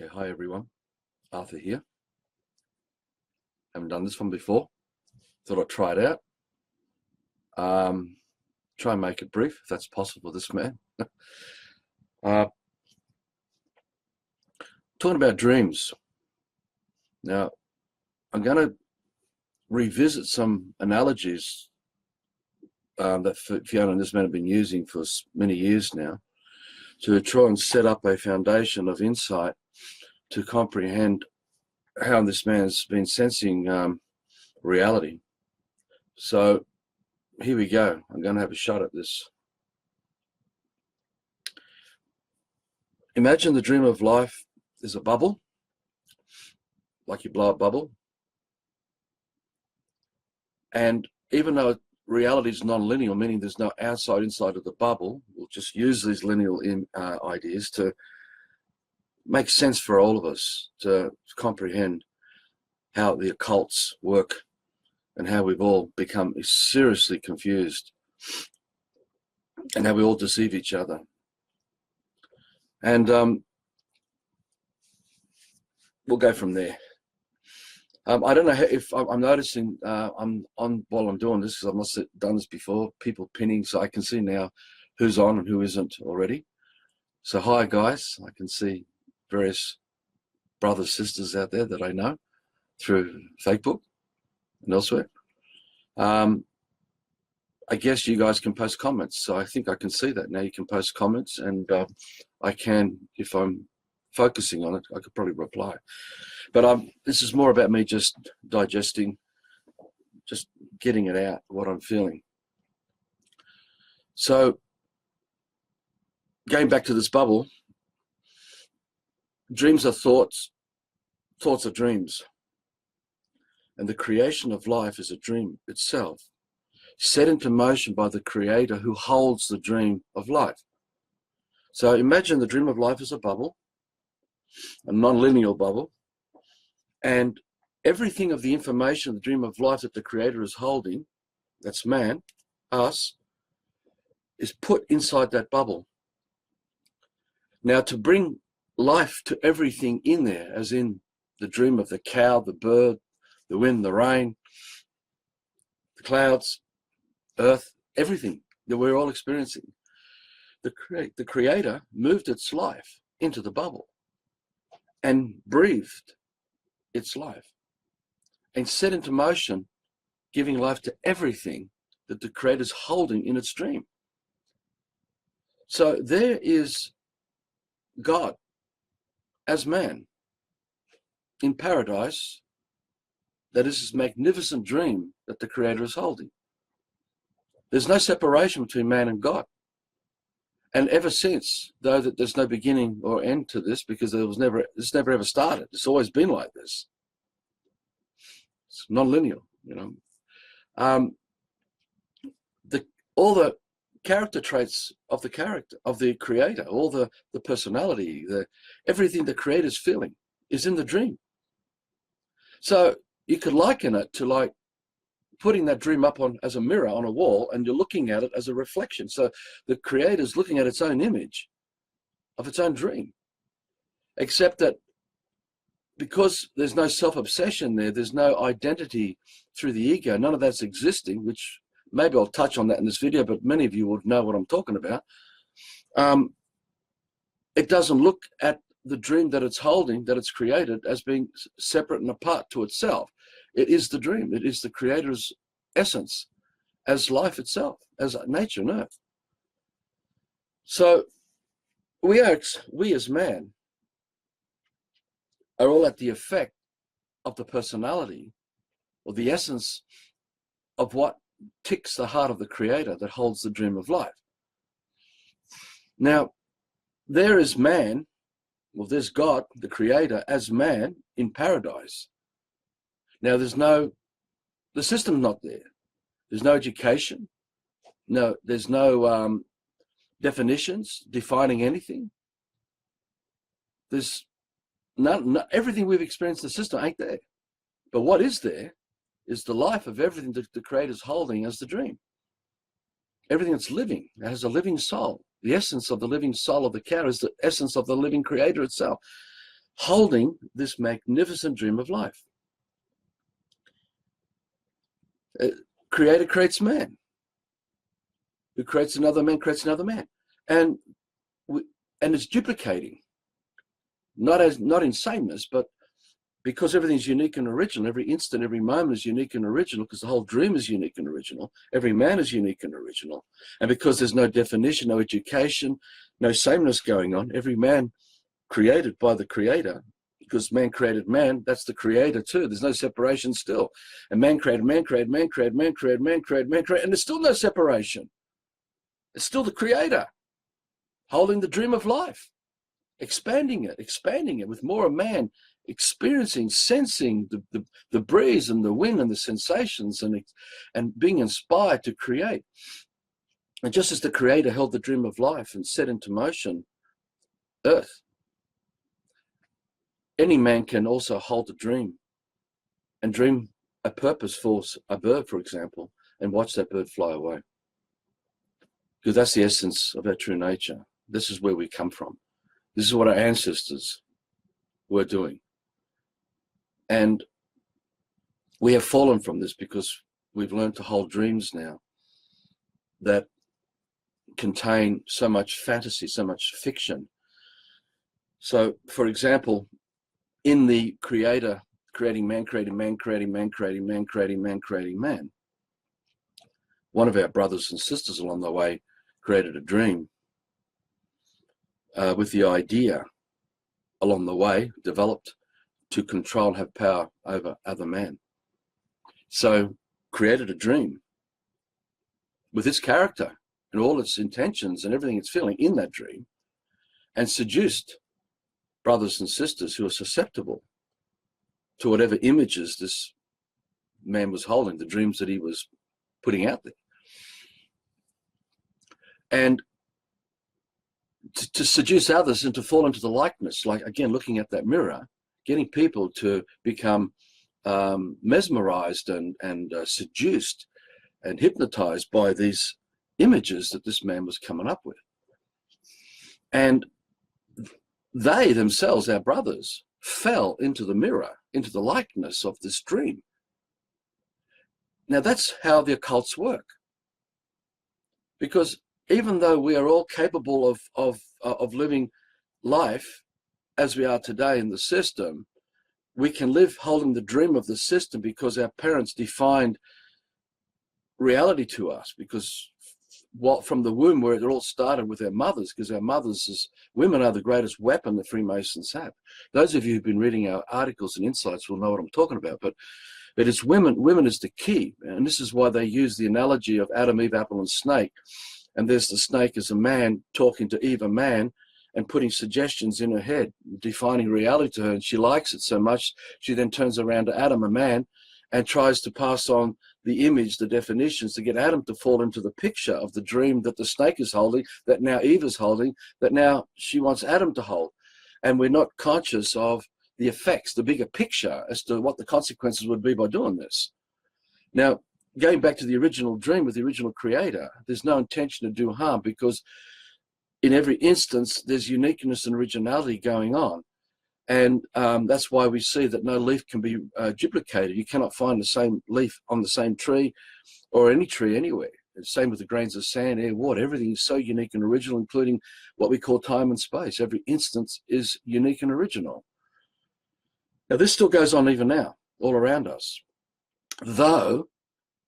Okay, hi everyone. Arthur here. Haven't done this one before. Thought I'd try it out. Try and make it brief, if that's possible, this man. Talking about dreams. Now, I'm going to revisit some analogies that Fiona and this man have been using for many years now to try and set up a foundation of insight to comprehend how this man's been sensing reality. So here we go. I'm going to have a shot at this. Imagine the dream of life is a bubble, like you blow a bubble. And even though reality is non-linear, meaning there's no outside, inside of the bubble, we'll just use these linear ideas to make sense for all of us to comprehend how the occults work and how we've all become seriously confused and how we all deceive each other. And we'll go from there. I don't know if I'm noticing while I'm doing this, because I've not done this before, people pinning, so I can see now who's on and who isn't already. So hi guys, I can see various brothers, sisters out there that I know through Facebook and elsewhere. I guess you guys can post comments, so I think I can see that now. You can post comments, and I can, if I'm focusing on it, I could probably reply. But this is more about me just digesting, just getting it out, what I'm feeling. So going back to this bubble, dreams are thoughts, thoughts are dreams. And the creation of life is a dream itself, set into motion by the creator who holds the dream of life. So imagine the dream of life is a bubble, a non-linear bubble, and everything of the information, the dream of life that the creator is holding, that's man, us, is put inside that bubble. Now, to bring life to everything in there, as in the dream of the cow, the bird, the wind, the rain, the clouds, earth, everything that we're all experiencing, the creator moved its life into the bubble and breathed its life and set into motion, giving life to everything that the creator is holding in its dream. So there is God as man in paradise. That is this magnificent dream that the creator is holding. There's no separation between man and God. And ever since, though that there's no beginning or end to this, because this never ever started. It's always been like this. It's non-linear, you know. All the character traits of the creator, all the personality, everything the creator's feeling is in the dream. So you could liken it to like putting that dream up as a mirror on a wall, and you're looking at it as a reflection. So the creator's looking at its own image of its own dream, except that because there's no self-obsession there's no identity through the ego, none of that's existing, which maybe I'll touch on that in this video, but many of you would know what I'm talking about. It doesn't look at the dream that it's holding, that it's created, as being separate and apart to itself. It is the dream. It is the creator's essence as life itself, as nature and earth. So we as man are all at the effect of the personality or the essence of what ticks the heart of the creator that holds the dream of life. Now, there is man, well, there's God, the creator, as man in paradise. Now, the system's not there. There's no education. No, there's no definitions defining anything. There's everything we've experienced in the system ain't there. But what is there is the life of everything that the creator's holding as the dream. Everything that's living, that has a living soul. The essence of the living soul of the cow is the essence of the living creator itself. holding this magnificent dream of life. Creator creates man, who creates another man, creates another man, and it's duplicating, not in sameness, but because everything's unique and original. Every instant, every moment is unique and original, because the whole dream is unique and original. Every man is unique and original, and because there's no definition, no education, no sameness going on, every man created by the Creator, because man created man, that's the Creator too. There's no separation still. And man created man, created man, created man, created man, created man, created, and there's still no separation. It's still the Creator holding the dream of life, expanding it with more of man, experiencing, sensing the breeze and the wind and the sensations, and being inspired to create. And just as the Creator held the dream of life and set into motion Earth, any man can also hold a dream and dream a purpose for a bird, for example, and watch that bird fly away. Because that's the essence of our true nature. This is where we come from. This is what our ancestors were doing. And we have fallen from this because we've learned to hold dreams now that contain so much fantasy, so much fiction. So, for example, in the Creator creating man, creating man, creating man, creating man, creating man, creating man, one of our brothers and sisters along the way created a dream with the idea along the way developed to control and have power over other men. So created a dream with its character and all its intentions and everything it's feeling in that dream, and seduced brothers and sisters who are susceptible to whatever images this man was holding, the dreams that he was putting out there. And to seduce others and to fall into the likeness, like, again, looking at that mirror, getting people to become mesmerized and seduced and hypnotized by these images that this man was coming up with. And they themselves, our brothers, fell into the mirror, into the likeness of this dream. Now that's how the occults work. Because even though we are all capable of living life as we are today in the system, we can live holding the dream of the system because our parents defined reality to us, because from the womb, where it all started with our mothers, because our mothers as women are the greatest weapon the Freemasons have. Those of you who've been reading our articles and insights will know what I'm talking about, but it's women is the key. And this is why they use the analogy of Adam, Eve, apple, and snake. And there's the snake as a man talking to Eve, a man, and putting suggestions in her head, defining reality to her, and she likes it so much, she then turns around to Adam, a man, and tries to pass on the image, the definitions, to get Adam to fall into the picture of the dream that the snake is holding, that now Eve is holding, that now she wants Adam to hold. And we're not conscious of the effects, the bigger picture as to what the consequences would be by doing this. Now, going back to the original dream with the original Creator, there's no intention to do harm, because in every instance, there's uniqueness and originality going on. And that's why we see that no leaf can be duplicated. You cannot find the same leaf on the same tree or any tree anywhere. The same with the grains of sand, air, water. Everything is so unique and original, including what we call time and space. Every instance is unique and original. Now, this still goes on even now, all around us. Though,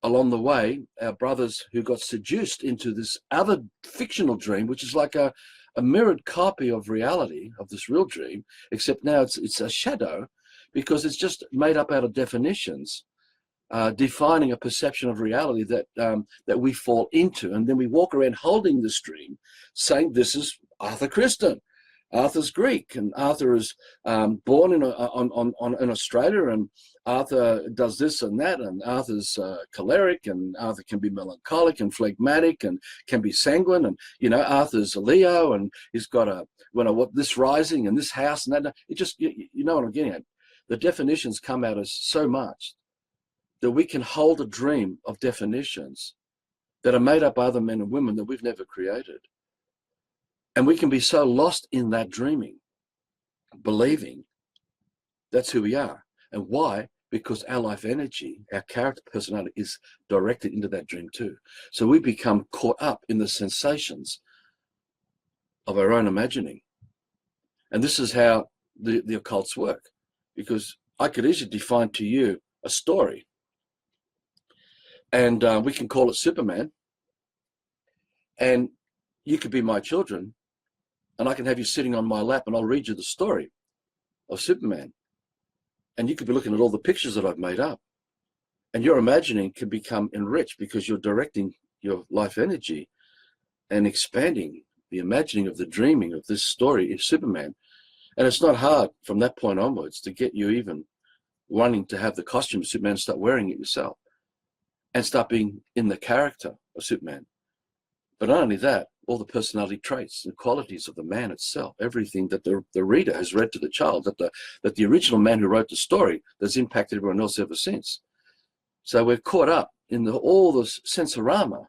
along the way, our brothers who got seduced into this other fictional dream, which is like a mirrored copy of reality, of this real dream, except now it's a shadow, because it's just made up out of definitions, defining a perception of reality that we fall into. And then we walk around holding this dream, saying, this is Arthur Cristian. Arthur's Greek, and Arthur is born in Australia, and Arthur does this and that, and Arthur's choleric, and Arthur can be melancholic and phlegmatic, and can be sanguine, and Arthur's a Leo, and he's got this rising and this house and that. It just you know what I'm getting at. The definitions come at us so much that we can hold a dream of definitions that are made up by other men and women that we've never created. And we can be so lost in that dreaming, believing That's who we are. And why? Because our life energy, our character personality is directed into that dream too. So we become caught up in the sensations of our own imagining. And this is how the occults work, because I could easily define to you a story, and we can call it Superman, and you could be my children, and I can have you sitting on my lap, and I'll read you the story of Superman, and you could be looking at all the pictures that I've made up, and your imagining can become enriched because you're directing your life energy and expanding the imagining of the dreaming of this story of Superman. And it's not hard from that point onwards to get you even wanting to have the costume of Superman, start wearing it yourself and start being in the character of Superman. But not only that, all the personality traits and qualities of the man itself, everything that the reader has read to the child, that the original man who wrote the story that's impacted everyone else ever since. So we're caught up in all this sensorama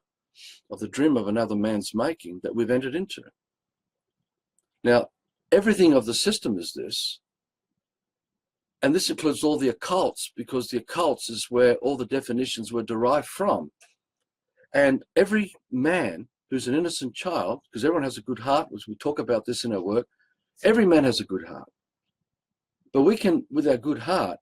of the dream of another man's making that we've entered into. Now, everything of the system is this, and this includes all the occults, because the occults is where all the definitions were derived from. And every man who's an innocent child, because everyone has a good heart, as we talk about this in our work, every man has a good heart. But we can, with our good heart,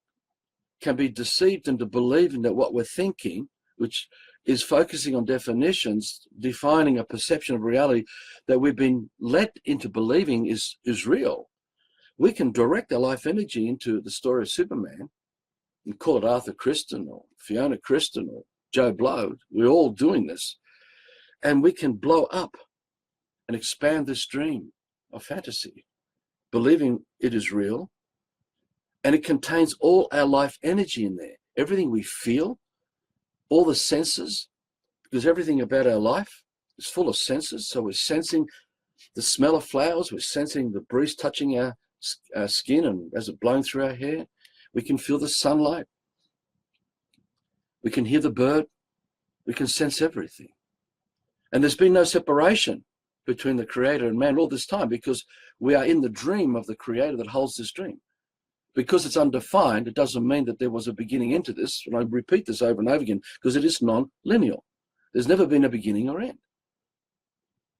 can be deceived into believing that what we're thinking, which is focusing on definitions, defining a perception of reality that we've been led into believing is real. We can direct our life energy into the story of Superman and call it Arthur Cristian or Fiona Cristian or Joe Blow. We're all doing this. And we can blow up and expand this dream of fantasy, believing it is real. And it contains all our life energy in there. Everything we feel, all the senses, because everything about our life is full of senses. So we're sensing the smell of flowers, we're sensing the breeze touching our skin and as it blowing through our hair. We can feel the sunlight. We can hear the bird. We can sense everything. And there's been no separation between the Creator and man all this time, because we are in the dream of the Creator that holds this dream. Because it's undefined, it doesn't mean that there was a beginning into this. And I repeat this over and over again, because it is non-lineal. There's never been a beginning or end.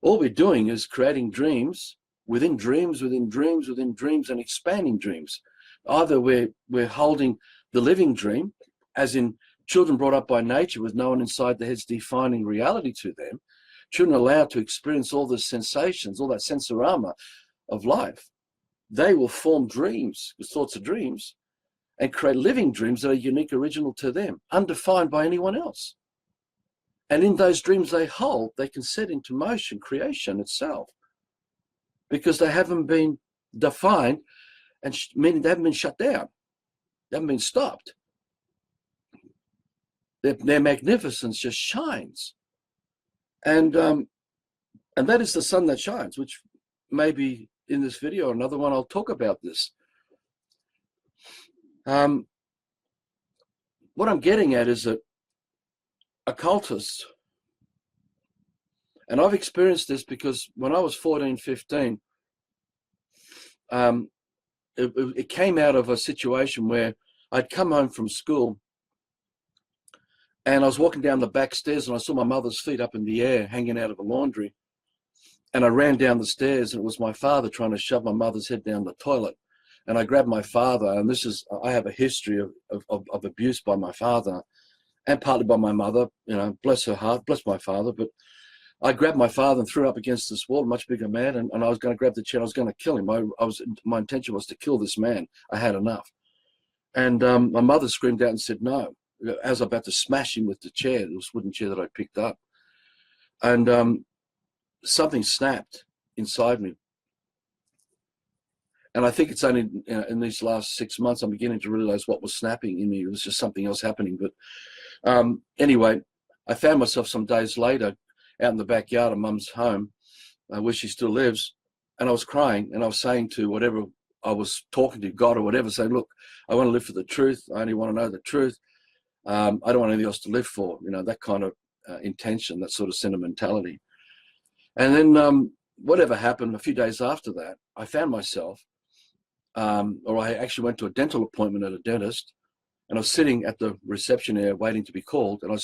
All we're doing is creating dreams within dreams, within dreams, within dreams, and expanding dreams. Either we're holding the living dream, as in children brought up by nature with no one inside their heads defining reality to them, children allowed to experience all the sensations, all that sensorama of life. They will form dreams, thoughts of dreams, and create living dreams that are unique, original to them, undefined by anyone else. And in those dreams they hold, they can set into motion creation itself, because they haven't been defined, and meaning they haven't been shut down, they haven't been stopped. Their magnificence just shines, and that is the sun that shines, which maybe in this video or another one I'll talk about this. What I'm getting at is that occultists, and I've experienced this because when I was 14, 15, it came out of a situation where I'd come home from school and I was walking down the back stairs and I saw my mother's feet up in the air hanging out of a laundry. And I ran down the stairs and it was my father trying to shove my mother's head down the toilet. And I grabbed my father, and I have a history of abuse by my father and partly by my mother, you know, bless her heart, bless my father. But I grabbed my father and threw him up against this wall, much bigger man, and I was going to grab the chair. I was going to kill him. My intention was to kill this man. I had enough. And my mother screamed out and said no, as I was about to smash him with the chair, this wooden chair that I picked up. And something snapped inside me. And I think it's only in these last 6 months I'm beginning to realize what was snapping in me. It was just something else happening. But anyway, I found myself some days later out in the backyard of Mum's home, where she still lives, and I was crying, and I was saying to whatever I was talking to, God or whatever, saying, look, I want to live for the truth. I only want to know the truth. I don't want anything else to live for, you know, that kind of intention, that sort of sentimentality. And then whatever happened, a few days after that, I found myself or I actually went to a dental appointment at a dentist, and I was sitting at the reception area waiting to be called, and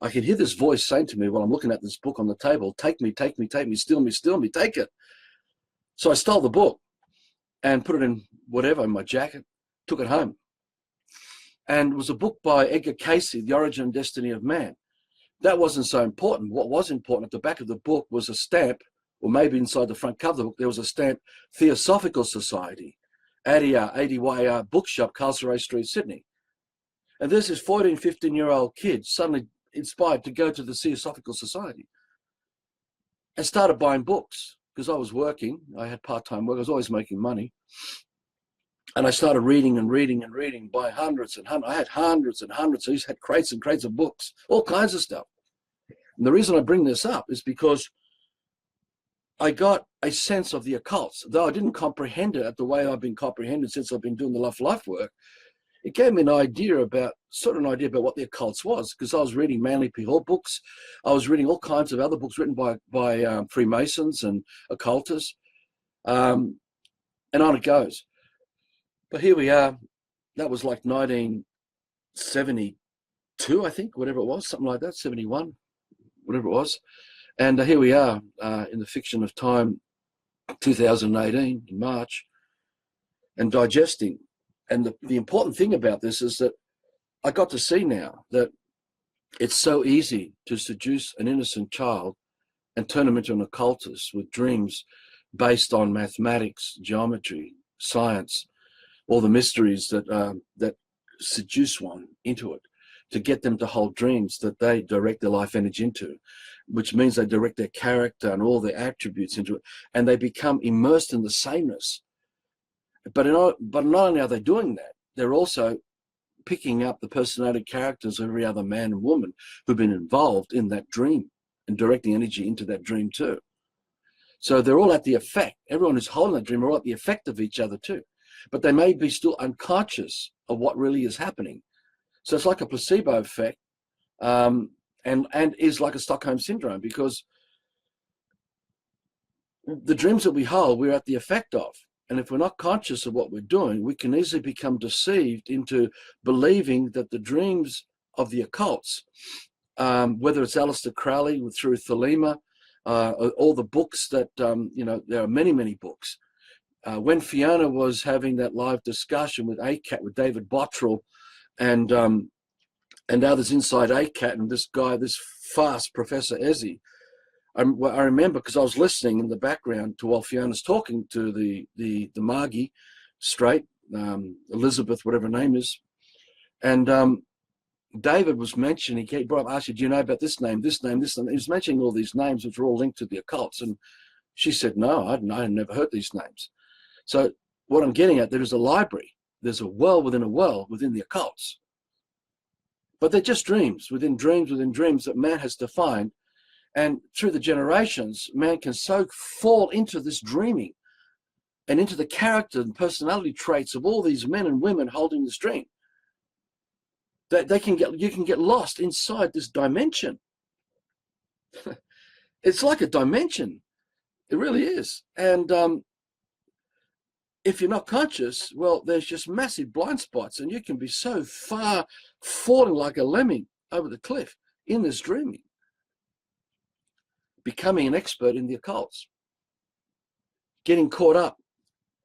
I could hear this voice saying to me while I'm looking at this book on the table, take me, take me, take me, steal me, take it. So I stole the book and put it in whatever, in my jacket, took it home. And it was a book by Edgar Cayce, The Origin and Destiny of Man. That wasn't so important. What was important, at the back of the book was a stamp, or maybe inside the front cover of the book, there was a stamp, Theosophical Society, ADYR Bookshop, Castlereagh Street, Sydney. And there's this 14, 15-year-old kid suddenly inspired to go to the Theosophical Society and started buying books because I was working. I had part-time work. I was always making money. And I started reading and reading and reading by hundreds and hundreds. I had hundreds and hundreds. I used to have crates and crates of books, all kinds of stuff. And the reason I bring this up is because I got a sense of the occults, though I didn't comprehend it the way I've been comprehended since I've been doing the life work. It gave me an idea about what the occults was, because I was reading Manly P. Hall books. I was reading all kinds of other books written by Freemasons and occultists, and on it goes. But here we are. That was like 1972, I think, whatever it was, something like that, 71, whatever it was. And here we are in the fiction of time, 2018, in March, and digesting. And the important thing about this is that I got to see now that it's so easy to seduce an innocent child and turn him into an occultist with dreams based on mathematics, geometry, science, all the mysteries that seduce one into it, to get them to hold dreams that they direct their life energy into, which means they direct their character and all their attributes into it, and they become immersed in the sameness. But not only are they doing that, they're also picking up the personality characters of every other man and woman who've been involved in that dream and directing energy into that dream too. So they're all at the effect. Everyone who's holding that dream are all at the effect of each other too. But they may be still unconscious of what really is happening. So it's like a placebo effect, and is like a Stockholm syndrome, because the dreams that we hold, we're at the effect of. And if we're not conscious of what we're doing, we can easily become deceived into believing that the dreams of the occults, whether it's Aleister Crowley through Thelema, all the books that, there are many, many books. When Fiona was having that live discussion with ACAT, with David Bottrell and others inside ACAT, and this guy, this fast Professor Ezzy, I remember, because I was listening in the background to while Fiona's talking to the Margie straight, Elizabeth, whatever her name is, and David was mentioning, he brought up, asked you, do you know about this name, this name, this name? He was mentioning all these names which were all linked to the occults, and she said, no, I'd never heard these names. So what I'm getting at, there is a library, there's a well within the occults, but they're just dreams within dreams within dreams that man has defined. And through the generations, man can so fall into this dreaming and into the character and personality traits of all these men and women holding this dream, that you can get lost inside this dimension. It's like a dimension. It really is. And if you're not conscious, well, there's just massive blind spots, and you can be so far falling like a lemming over the cliff in this dreaming, becoming an expert in the occults, getting caught up.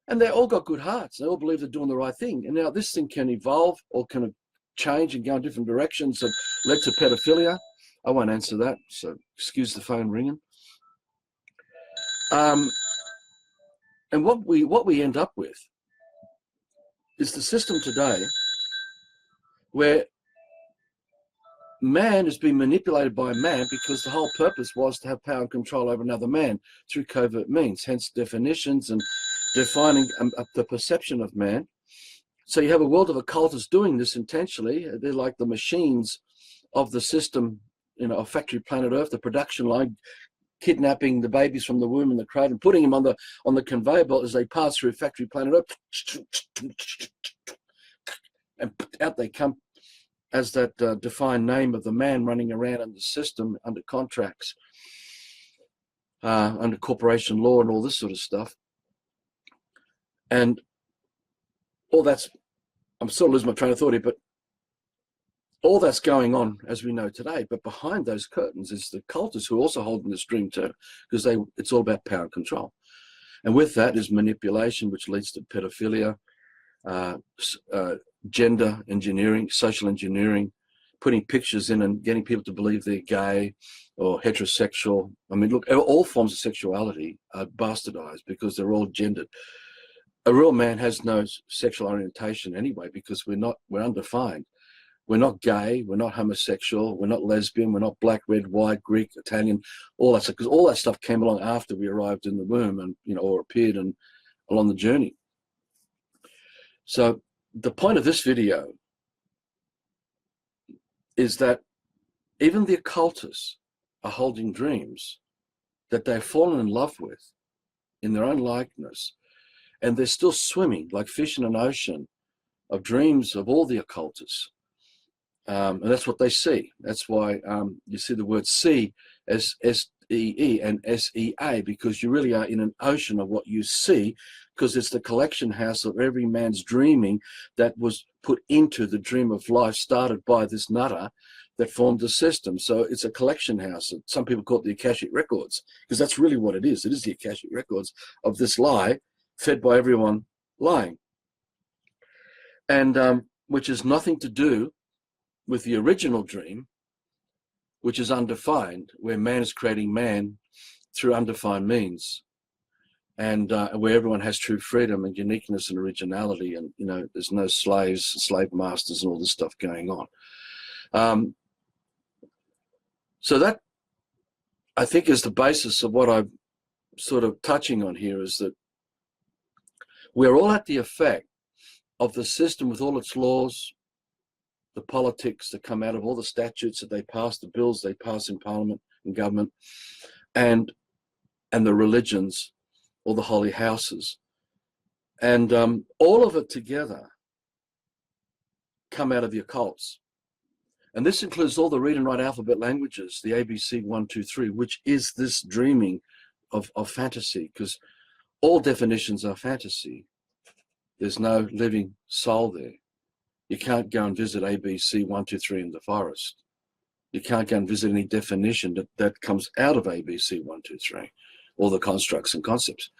And they all got good hearts. They all believe they're doing the right thing. And now this thing can evolve or can change and go in different directions that led to pedophilia. I won't answer that, so excuse the phone ringing. And what we end up with is the system today where man is being manipulated by man, because the whole purpose was to have power and control over another man through covert means, hence definitions and defining the perception of man. So you have a world of occultists doing this intentionally. They're like the machines of the system, of factory planet Earth, the production line, kidnapping the babies from the womb and the cradle and putting them on the conveyor belt as they pass through factory planet Earth, and out they come as that defined name of the man running around in the system under contracts, under corporation law and all this sort of stuff. And all that's, I'm still losing my train of thought here, but all that's going on as we know today. But behind those curtains is the cultists who are also holding this dream too, because it's all about power and control. And with that is manipulation, which leads to pedophilia, gender engineering, social engineering, putting pictures in and getting people to believe they're gay or heterosexual. I mean, look, all forms of sexuality are bastardized because they're all gendered. A real man has no sexual orientation anyway, because we're undefined. We're not gay, we're not homosexual, we're not lesbian, we're not black, red, white, Greek, Italian, all that stuff, because all that stuff came along after we arrived in the womb and, or appeared and along the journey. So the point of this video is that even the occultists are holding dreams that they've fallen in love with in their own likeness, and they're still swimming like fish in an ocean of dreams of all the occultists. And that's what they see. That's why you see the word see as S-E-E and S-E-A, because you really are in an ocean of what you see, because it's the collection house of every man's dreaming that was put into the dream of life started by this nutter that formed the system. So it's a collection house. Some people call it the Akashic Records, because that's really what it is. It is the Akashic Records of this lie fed by everyone lying. And which has nothing to do with the original dream, which is undefined, where man is creating man through undefined means, and where everyone has true freedom and uniqueness and originality, and there's no slaves, slave masters, and all this stuff going on. So that, I think, is the basis of what I'm sort of touching on here, is that we're all at the effect of the system with all its laws, the politics that come out of all the statutes that they pass, the bills they pass in Parliament and government, and the religions, or the holy houses. And all of it together come out of the occults. And this includes all the read and write alphabet languages, the ABC 1, 2, 3, which is this dreaming of fantasy, because all definitions are fantasy. There's no living soul there. You can't go and visit ABC 1, 2, 3 in the forest. You can't go and visit any definition that comes out of ABC 1, 2, 3, all the constructs and concepts.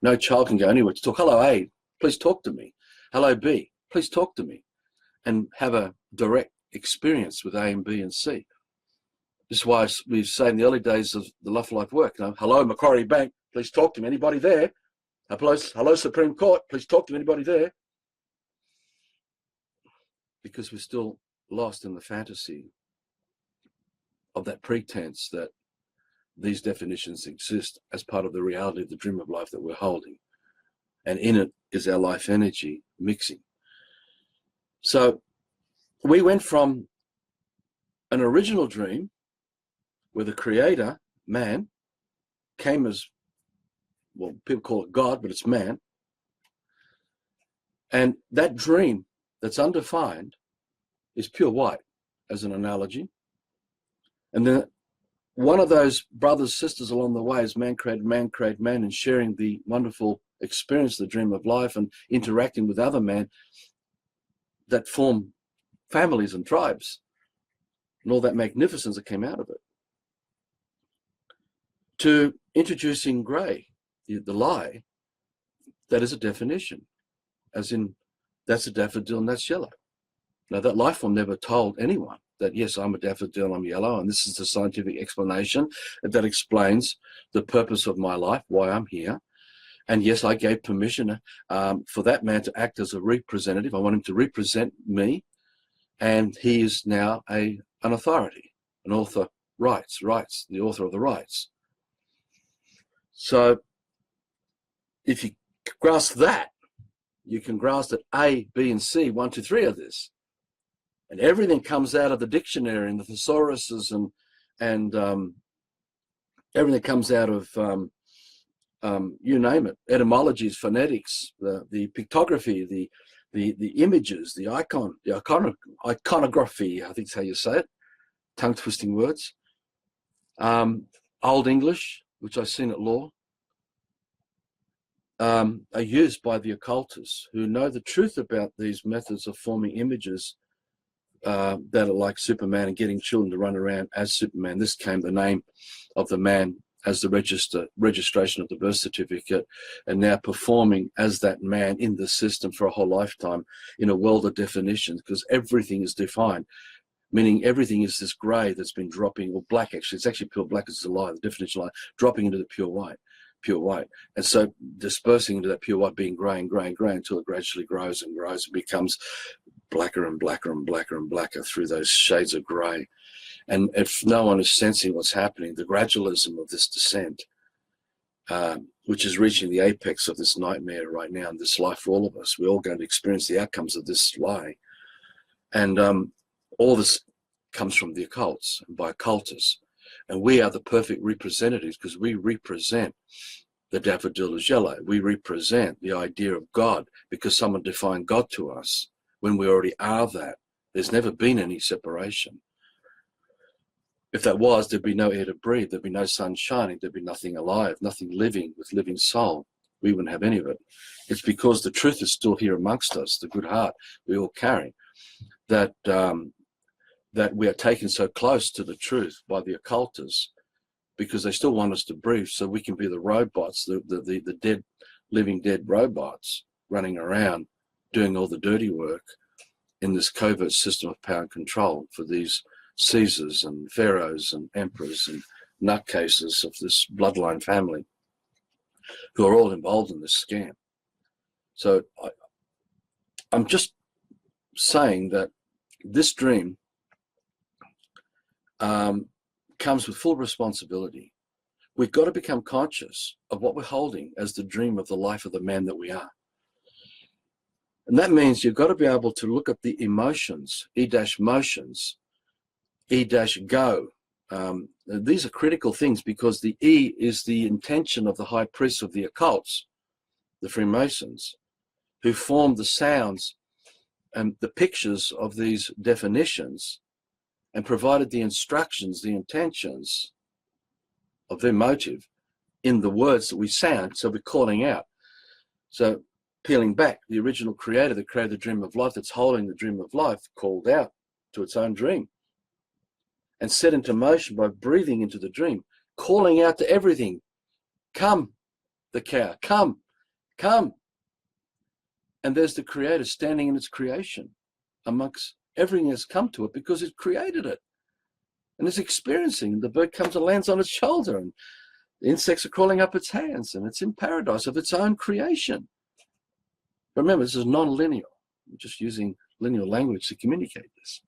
No child can go anywhere to talk. Hello, A, please talk to me. Hello, B, please talk to me, and have a direct experience with A and B and C. This is why we say in the early days of the Love for Life work, hello, Macquarie Bank, please talk to me. Anybody there? Hello, Supreme Court, please talk to me. Anybody there? Because we're still lost in the fantasy of that pretense that these definitions exist as part of the reality of the dream of life that we're holding. And in it is our life energy mixing. So we went from an original dream where the creator, man, came as, well, people call it God, but it's man. And that dream that's undefined is pure white, as an analogy. And then one of those brothers, sisters along the way is man created man, and sharing the wonderful experience, the dream of life, and interacting with other men that form families and tribes, and all that magnificence that came out of it. To introducing grey, the lie, that is a definition, as in, that's a daffodil and that's yellow. Now, that life form never told anyone that, yes, I'm a daffodil, I'm yellow, and this is the scientific explanation that explains the purpose of my life, why I'm here. And yes, I gave permission for that man to act as a representative. I want him to represent me, and he is now an authority, an author, rights, the author of the rights. So if you grasp that, you can grasp that A, B, and C, 1, 2, 3 of this. And everything comes out of the dictionary and the thesauruses and everything comes out of, you name it, etymologies, phonetics, the pictography, the images, the iconography, I think is how you say it, tongue-twisting words. Old English, which I've seen at law. are used by the occultists who know the truth about these methods of forming images that are like Superman and getting children to run around as Superman. This came the name of the man as the registration of the birth certificate, and now performing as that man in the system for a whole lifetime in a world of definitions, because everything is defined, meaning everything is this grey that's been dropping, or black actually, it's actually pure black, it's a lie, the definition lie, dropping into the pure white. And so dispersing into that pure white, being grey and grey and grey until it gradually grows and grows and becomes blacker and blacker and blacker and blacker through those shades of grey. And if no one is sensing what's happening, the gradualism of this descent, which is reaching the apex of this nightmare right now in this life for all of us, we're all going to experience the outcomes of this lie. And all this comes from the occults and by occultists. And we are the perfect representatives because we represent the daffodil is yellow. We represent the idea of God because someone defined God to us when we already are that. There's never been any separation. If that was, there'd be no air to breathe. There'd be no sun shining. There'd be nothing alive, nothing living with living soul. We wouldn't have any of it. It's because the truth is still here amongst us, the good heart we all carry, that that we are taken so close to the truth by the occultists because they still want us to breathe so we can be the robots, the dead, living dead robots running around doing all the dirty work in this covert system of power and control for these Caesars and pharaohs and emperors and nutcases of this bloodline family who are all involved in this scam. So I'm just saying that this dream comes with full responsibility. We've got to become conscious of what we're holding as the dream of the life of the man that we are. And that means you've got to be able to look at the emotions, E-motions, E-go. These are critical things because the E is the intention of the high priests of the occults, the Freemasons, who formed the sounds and the pictures of these definitions and provided the instructions, the intentions of their motive in the words that we sound, so we're calling out. So peeling back, the original creator that created the dream of life, that's holding the dream of life, called out to its own dream and set into motion by breathing into the dream, calling out to everything, come, the cow, come, come. And there's the creator standing in its creation amongst everything that's come to it because it created it and it's experiencing. The bird comes and lands on its shoulder and the insects are crawling up its hands and it's in paradise of its own creation. But remember, this is non-linear. I'm just using linear language to communicate this.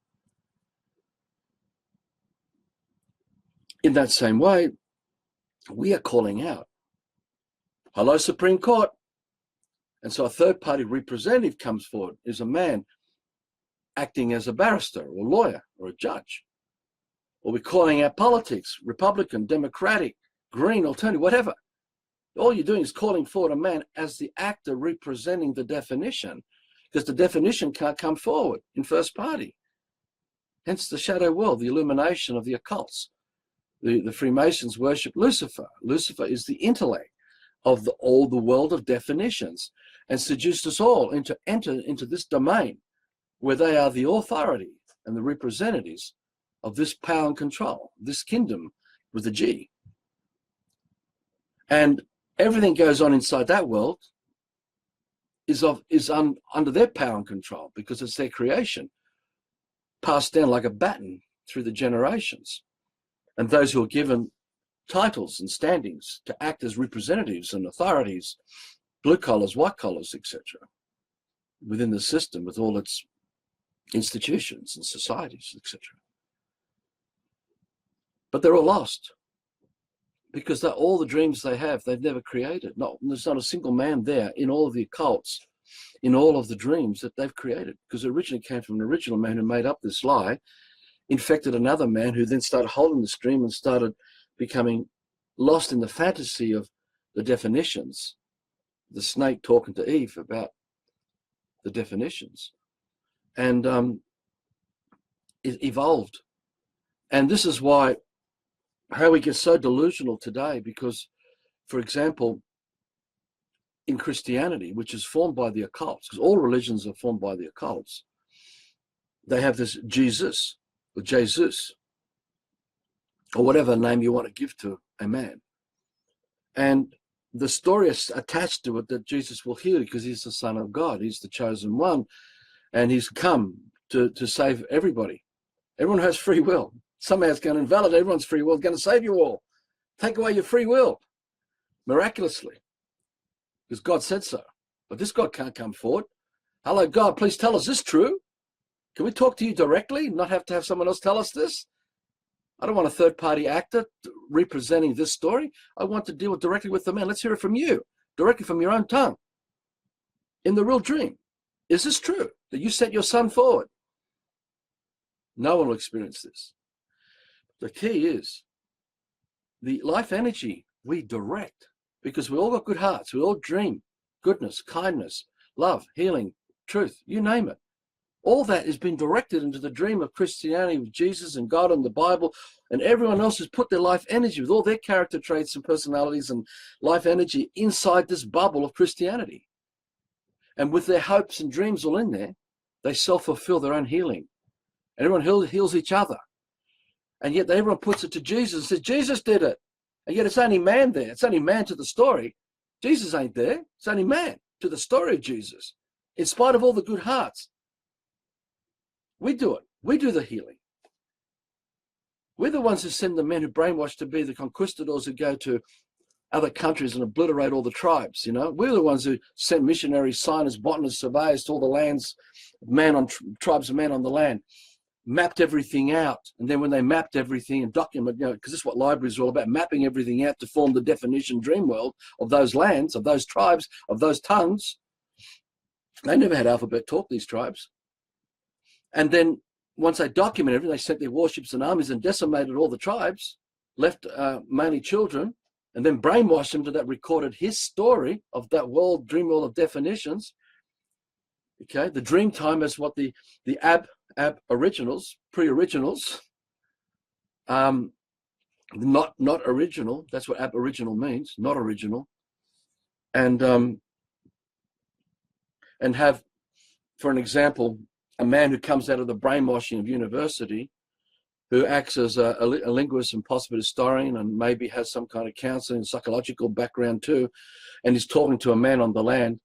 In that same way, we are calling out, hello, Supreme Court. And so a third-party representative comes forward, is a man acting as a barrister or lawyer or a judge. Or we're calling out politics, Republican, Democratic, Green, Alternative, whatever. All you're doing is calling forward a man as the actor representing the definition, because the definition can't come forward in first party. Hence the shadow world, the illumination of the occults. The Freemasons worship Lucifer. Lucifer is the intellect of all the world of definitions and seduced us all to enter into this domain where they are the authority and the representatives of this power and control, this kingdom with a G. And everything goes on inside that world is under their power and control because it's their creation, passed down like a baton through the generations. And those who are given titles and standings to act as representatives and authorities, blue collars, white collars, etc., within the system with all its institutions and societies, etc. But they're all lost because they're all the dreams they have, they've never created. There's not a single man there in all of the occults, in all of the dreams that they've created, because it originally came from an original man who made up this lie, infected another man who then started holding this dream and started becoming lost in the fantasy of the definitions, the snake talking to Eve about the definitions. And it evolved. And this is how we get so delusional today, because, for example, in Christianity, which is formed by the occults, because all religions are formed by the occults, they have this Jesus, or Jesus, or whatever name you want to give to a man. And the story is attached to it that Jesus will heal because he's the Son of God. He's the chosen one. And he's come to save everybody. Everyone has free will. Somehow it's going to invalidate everyone's free will. It's going to save you all. Take away your free will, miraculously, because God said so. But this God can't come forward. Hello, God, please tell us, is this true? Can we talk to you directly, not have to have someone else tell us this? I don't want a third-party actor representing this story. I want to deal directly with the man. Let's hear it from you, directly from your own tongue, in the real dream. Is this true, that you sent your son forward? No one will experience this. The key is the life energy we direct, because we all got good hearts. We all dream goodness, kindness, love, healing, truth, you name it. All that has been directed into the dream of Christianity with Jesus and God and the Bible, and everyone else has put their life energy with all their character traits and personalities and life energy inside this bubble of Christianity. And with their hopes and dreams all in there, they self-fulfill their own healing. Everyone heals each other. And yet everyone puts it to Jesus and says, Jesus did it. And yet it's only man there. It's only man to the story. Jesus ain't there. It's only man to the story of Jesus. In spite of all the good hearts, we do it. We do the healing. We're the ones who send the men who brainwash to be the conquistadors who go to other countries and obliterate all the tribes, you know. We're the ones who send missionaries, signers, botanists, surveyors to all the lands, tribes of men on the land, mapped everything out. And then when they mapped everything and document, you know, because this is what libraries are all about, mapping everything out to form the definition dream world of those lands, of those tribes, of those tongues. They never had alphabet talk, these tribes. And then once they documented everything, they sent their warships and armies and decimated all the tribes, left mainly children, and then brainwashed them to that recorded his story of that world, dream world of definitions. Okay, the dream time is what the originals, pre-originals, not original. That's what aboriginal means, not original. And have, for an example, a man who comes out of the brainwashing of university, who acts as a linguist and possibly historian and maybe has some kind of counseling and psychological background too, and he's talking to a man on the land,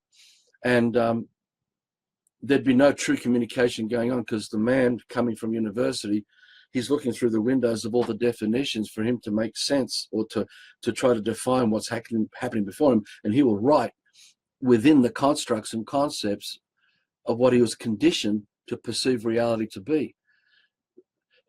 and there'd be no true communication going on because the man coming from university, he's looking through the windows of all the definitions for him to make sense or to try to define what's happening before him, and he will write within the constructs and concepts of what he was conditioned to perceive reality to be.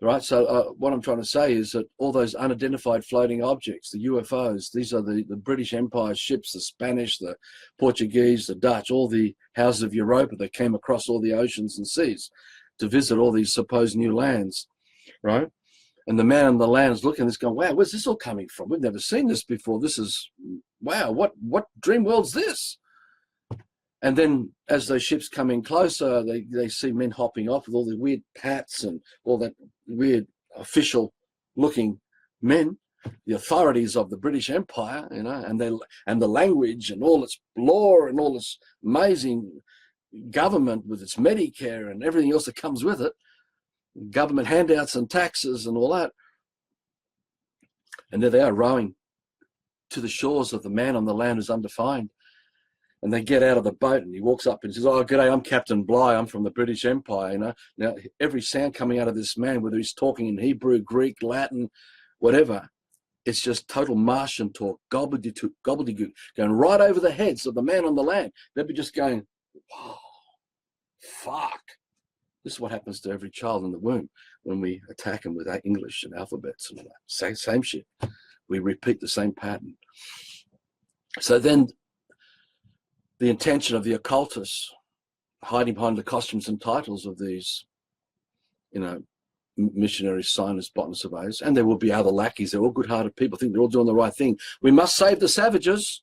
Right, so what I'm trying to say is that all those unidentified floating objects, the UFOs, these are the British Empire ships, the Spanish, the Portuguese, the Dutch, all the houses of Europa that came across all the oceans and seas to visit all these supposed new lands, right? And the man on the land is looking at this going, wow, where's this all coming from? We've never seen this before. This is, wow, what dream world's this? And then as those ships come in closer, they see men hopping off with all the weird hats and all that weird official looking men, the authorities of the British Empire, you know, and the language and all its law and all this amazing government with its Medicare and everything else that comes with it, government handouts and taxes and all that. And there they are rowing to the shores of the man on the land who's undefined. And they get out of the boat and he walks up and says, oh, g'day, I'm Captain Bligh. I'm from the British Empire. You know, now every sound coming out of this man, whether he's talking in Hebrew, Greek, Latin, whatever, it's just total Martian talk, gobbledygook, going right over the heads of the man on the land. They'd be just going, whoa, fuck. This is what happens to every child in the womb when we attack them with our English and alphabets and all that. Same shit. We repeat the same pattern. So then, the intention of the occultists hiding behind the costumes and titles of these, you know, missionaries, signers, botanists, surveyors, and there will be other lackeys. They're all good-hearted people, think they're all doing the right thing. We must save the savages.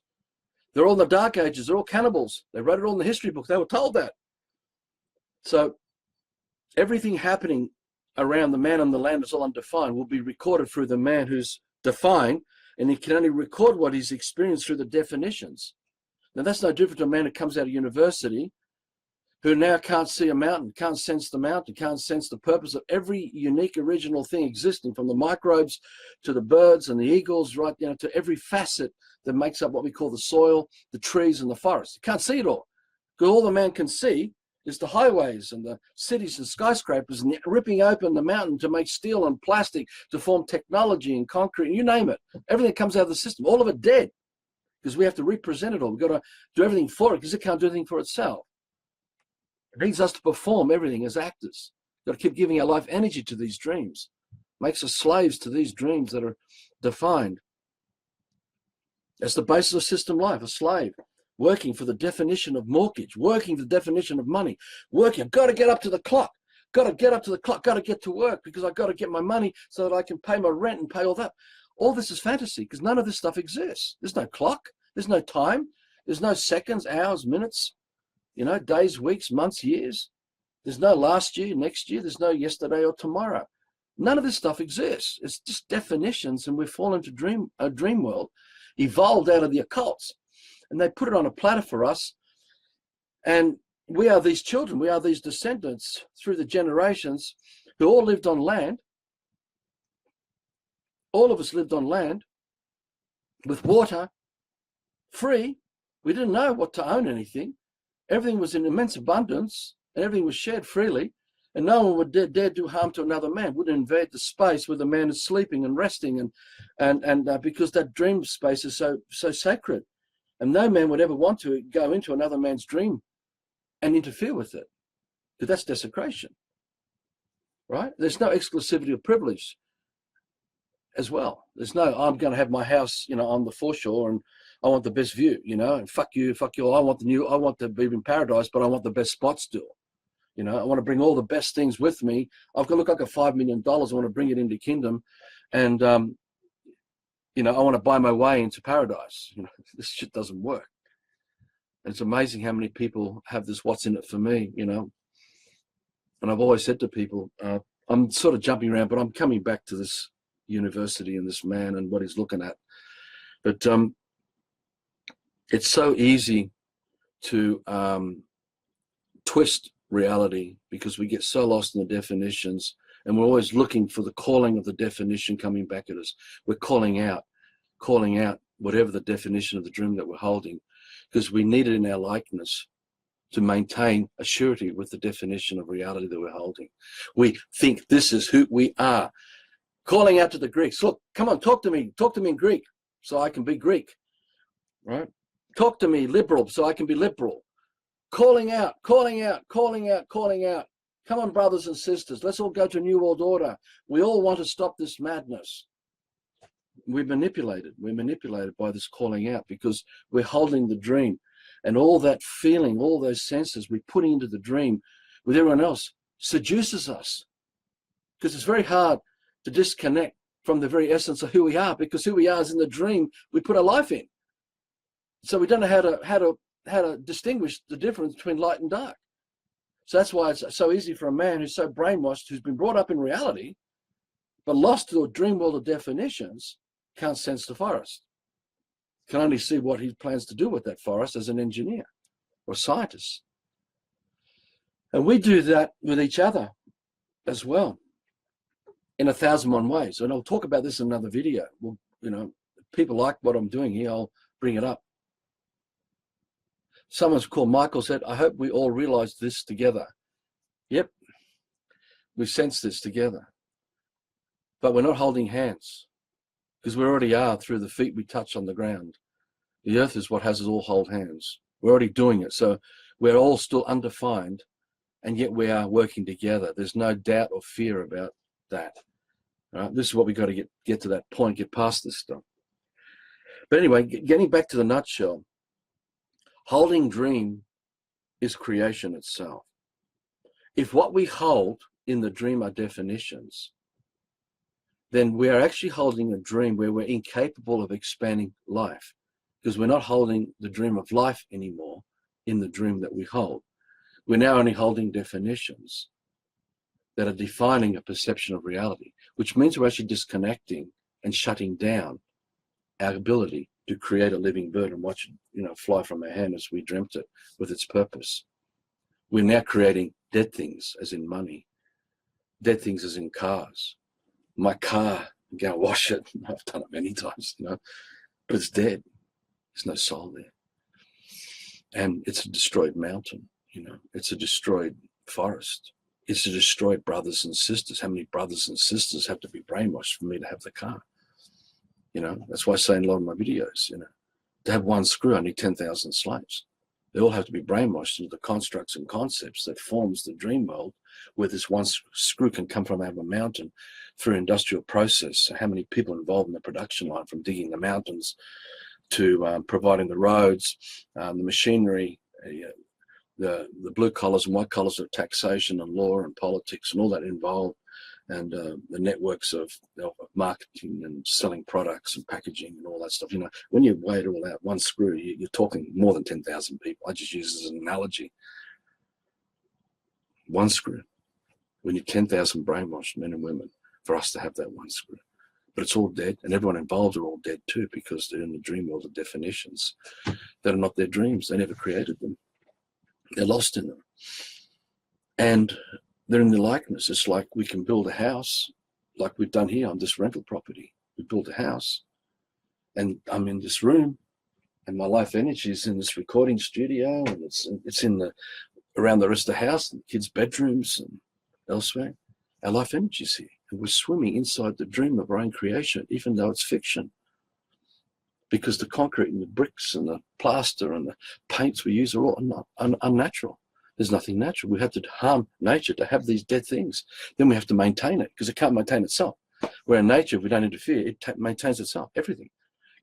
They're all in the Dark Ages. They're all cannibals. They wrote it all in the history book. They were told that. So everything happening around the man on the land is all undefined will be recorded through the man who's defined, and he can only record what he's experienced through the definitions. Now, that's no different to a man who comes out of university who now can't see a mountain, can't sense the mountain, can't sense the purpose of every unique original thing existing, from the microbes to the birds and the eagles, right down to every facet that makes up what we call the soil, the trees and the forest. You can't see it all, because all the man can see is the highways and the cities and skyscrapers and ripping open the mountain to make steel and plastic, to form technology and concrete, and you name it. Everything comes out of the system, all of it dead, because we have to represent it all. We've got to do everything for it, because it can't do anything for itself. It needs us to perform everything as actors. We've got to keep giving our life energy to these dreams. Makes us slaves to these dreams that are defined. That's the basis of system life, a slave. Working for the definition of mortgage, working for the definition of money, working. I've got to get up to the clock, got to get up to the clock, got to get to work, because I've got to get my money so that I can pay my rent and pay all that. All this is fantasy, because none of this stuff exists. There's no clock, there's no time, there's no seconds, hours, minutes, days, weeks, months, years. There's no last year, next year, there's no yesterday or tomorrow. None of this stuff exists. It's just definitions, and we've fallen into a dream world, evolved out of the occults. And they put it on a platter for us. And we are these children, we are these descendants through the generations who all lived on land. All of us lived on land with water, free. We didn't know what to own anything. Everything was in immense abundance, and everything was shared freely. And no one would dare do harm to another man, would invade the space where the man is sleeping and resting, and because that dream space is so sacred. And no man would ever want to go into another man's dream and interfere with it, because that's desecration, right? There's no exclusivity of privilege as well. There's no, I'm going to have my house, on the foreshore, and I want the best view, and fuck you, I want to be in paradise, but I want the best spot still. I want to bring all the best things with me. I've got to look like $5 million. I want to bring it into kingdom, and I want to buy my way into paradise. This shit doesn't work. And it's amazing how many people have this what's in it for me, And I've always said to people, I'm sort of jumping around, but I'm coming back to this university and this man and what he's looking at. But it's so easy to twist reality, because we get so lost in the definitions, and we're always looking for the calling of the definition coming back at us. We're calling out whatever the definition of the dream that we're holding, because we need it in our likeness to maintain a surety with the definition of reality that we're holding. We think this is who we are. Calling out to the Greeks, look, come on, talk to me in Greek so I can be Greek, right? Talk to me liberal so I can be liberal. Calling out. Come on, brothers and sisters, let's all go to a new world order. We all want to stop this madness. We're manipulated by this calling out, because we're holding the dream, and all that feeling, all those senses we're putting into the dream with everyone else seduces us, because it's very hard to disconnect from the very essence of who we are, because who we are is in the dream we put our life in. So we don't know how to distinguish the difference between light and dark. So that's why it's so easy for a man who's so brainwashed, who's been brought up in reality, but lost to a dream world of definitions, can't sense the forest. Can only see what he plans to do with that forest as an engineer or scientist. And we do that with each other as well, in 1,001 ways. And I'll talk about this in another video. Well, if people like what I'm doing here, I'll bring it up. Someone's called Michael said, I hope we all realize this together. Yep, we sense this together. But we're not holding hands, because we already are through the feet we touch on the ground. The earth is what has us all hold hands. We're already doing it. So we're all still undefined, and yet we are working together. There's no doubt or fear about that. Right? This is what we've got to get to that point, get past this stuff. But anyway, getting back to the nutshell, holding dream is creation itself. If what we hold in the dream are definitions, then we are actually holding a dream where we're incapable of expanding life, because we're not holding the dream of life anymore in the dream that we hold. We're now only holding definitions that are defining a perception of reality, which means we're actually disconnecting and shutting down our ability to create a living bird and watch it, fly from our hand as we dreamt it with its purpose. We're now creating dead things, as in money. Dead things as in cars. My car, I'm going to wash it. I've done it many times, but it's dead. There's no soul there. And it's a destroyed mountain, it's a destroyed forest. It's a destroyed brothers and sisters. How many brothers and sisters have to be brainwashed for me to have the car? That's why I say in a lot of my videos, to have one screw, I need 10,000 slaves. They all have to be brainwashed into the constructs and concepts that forms the dream world, where this one screw can come from out of a mountain through industrial process. So how many people involved in the production line, from digging the mountains to providing the roads, the machinery, the blue collars and white collars of taxation and law and politics and all that involved, and the networks of marketing and selling products and packaging and all that stuff. When you weigh it all out, one screw, you're talking more than 10,000 people. I just use it as an analogy. One screw. We need 10,000 brainwashed men and women for us to have that one screw. But it's all dead, and everyone involved are all dead too, because they're in the dream world of definitions that are not their dreams. They never created them. They're lost in them. And they're in the likeness. It's like we can build a house, like we've done here on this rental property. We built a house, and I'm in this room, and my life energy is in this recording studio, and it's in around the rest of the house, and kids' bedrooms and elsewhere. Our life energy is here, and we're swimming inside the dream of our own creation, even though it's fiction. Because the concrete and the bricks and the plaster and the paints we use are all unnatural. There's nothing natural. We have to harm nature to have these dead things. Then we have to maintain it, because it can't maintain itself. Where in nature, if we don't interfere, it maintains itself, everything.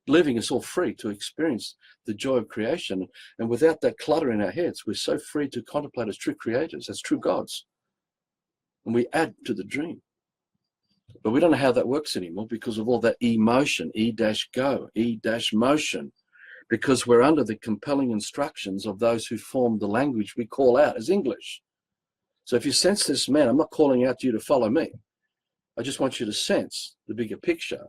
Living is all free to experience the joy of creation. And without that clutter in our heads, we're so free to contemplate as true creators, as true gods. And we add to the dream. But we don't know how that works anymore, because of all that emotion, E-go, E-motion, because we're under the compelling instructions of those who formed the language we call out as English. So if you sense this, man, I'm not calling out to you to follow me. I just want you to sense the bigger picture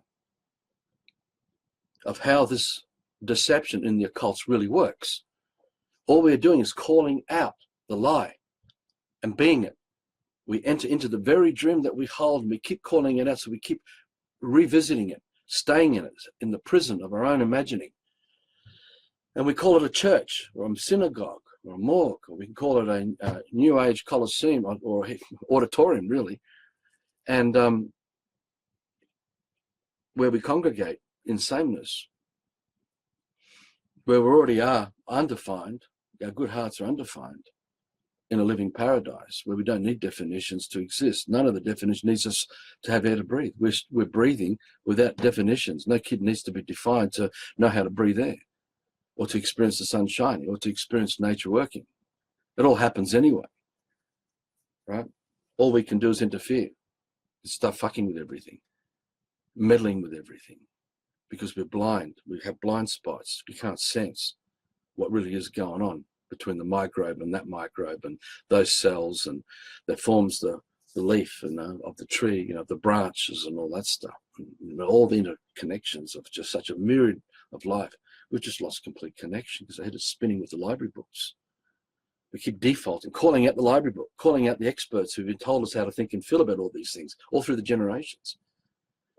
of how this deception in the occults really works. All we're doing is calling out the lie and being it. We enter into the very dream that we hold, and we keep calling it out, so we keep revisiting it, staying in it, in the prison of our own imagining. And we call it a church, or a synagogue, or a morgue, or we can call it a New Age Colosseum, or auditorium, really. And where we congregate in sameness, where we already are undefined, our good hearts are undefined, in a living paradise where we don't need definitions to exist. None of the definition needs us to have air to breathe. We're breathing without definitions. No kid needs to be defined to know how to breathe air, or to experience the sun shining, or to experience nature working. It all happens anyway, right? All we can do is interfere. Start fucking with everything, meddling with everything, because we're blind. We have blind spots. We can't sense what really is going on between the microbe and that microbe and those cells, and that forms the leaf and of the tree, the branches and all that stuff. And all the interconnections of just such a myriad of life. We've just lost complete connection, because the head is spinning with the library books. We keep defaulting, calling out the library book, calling out the experts who've told us how to think and feel about all these things, all through the generations.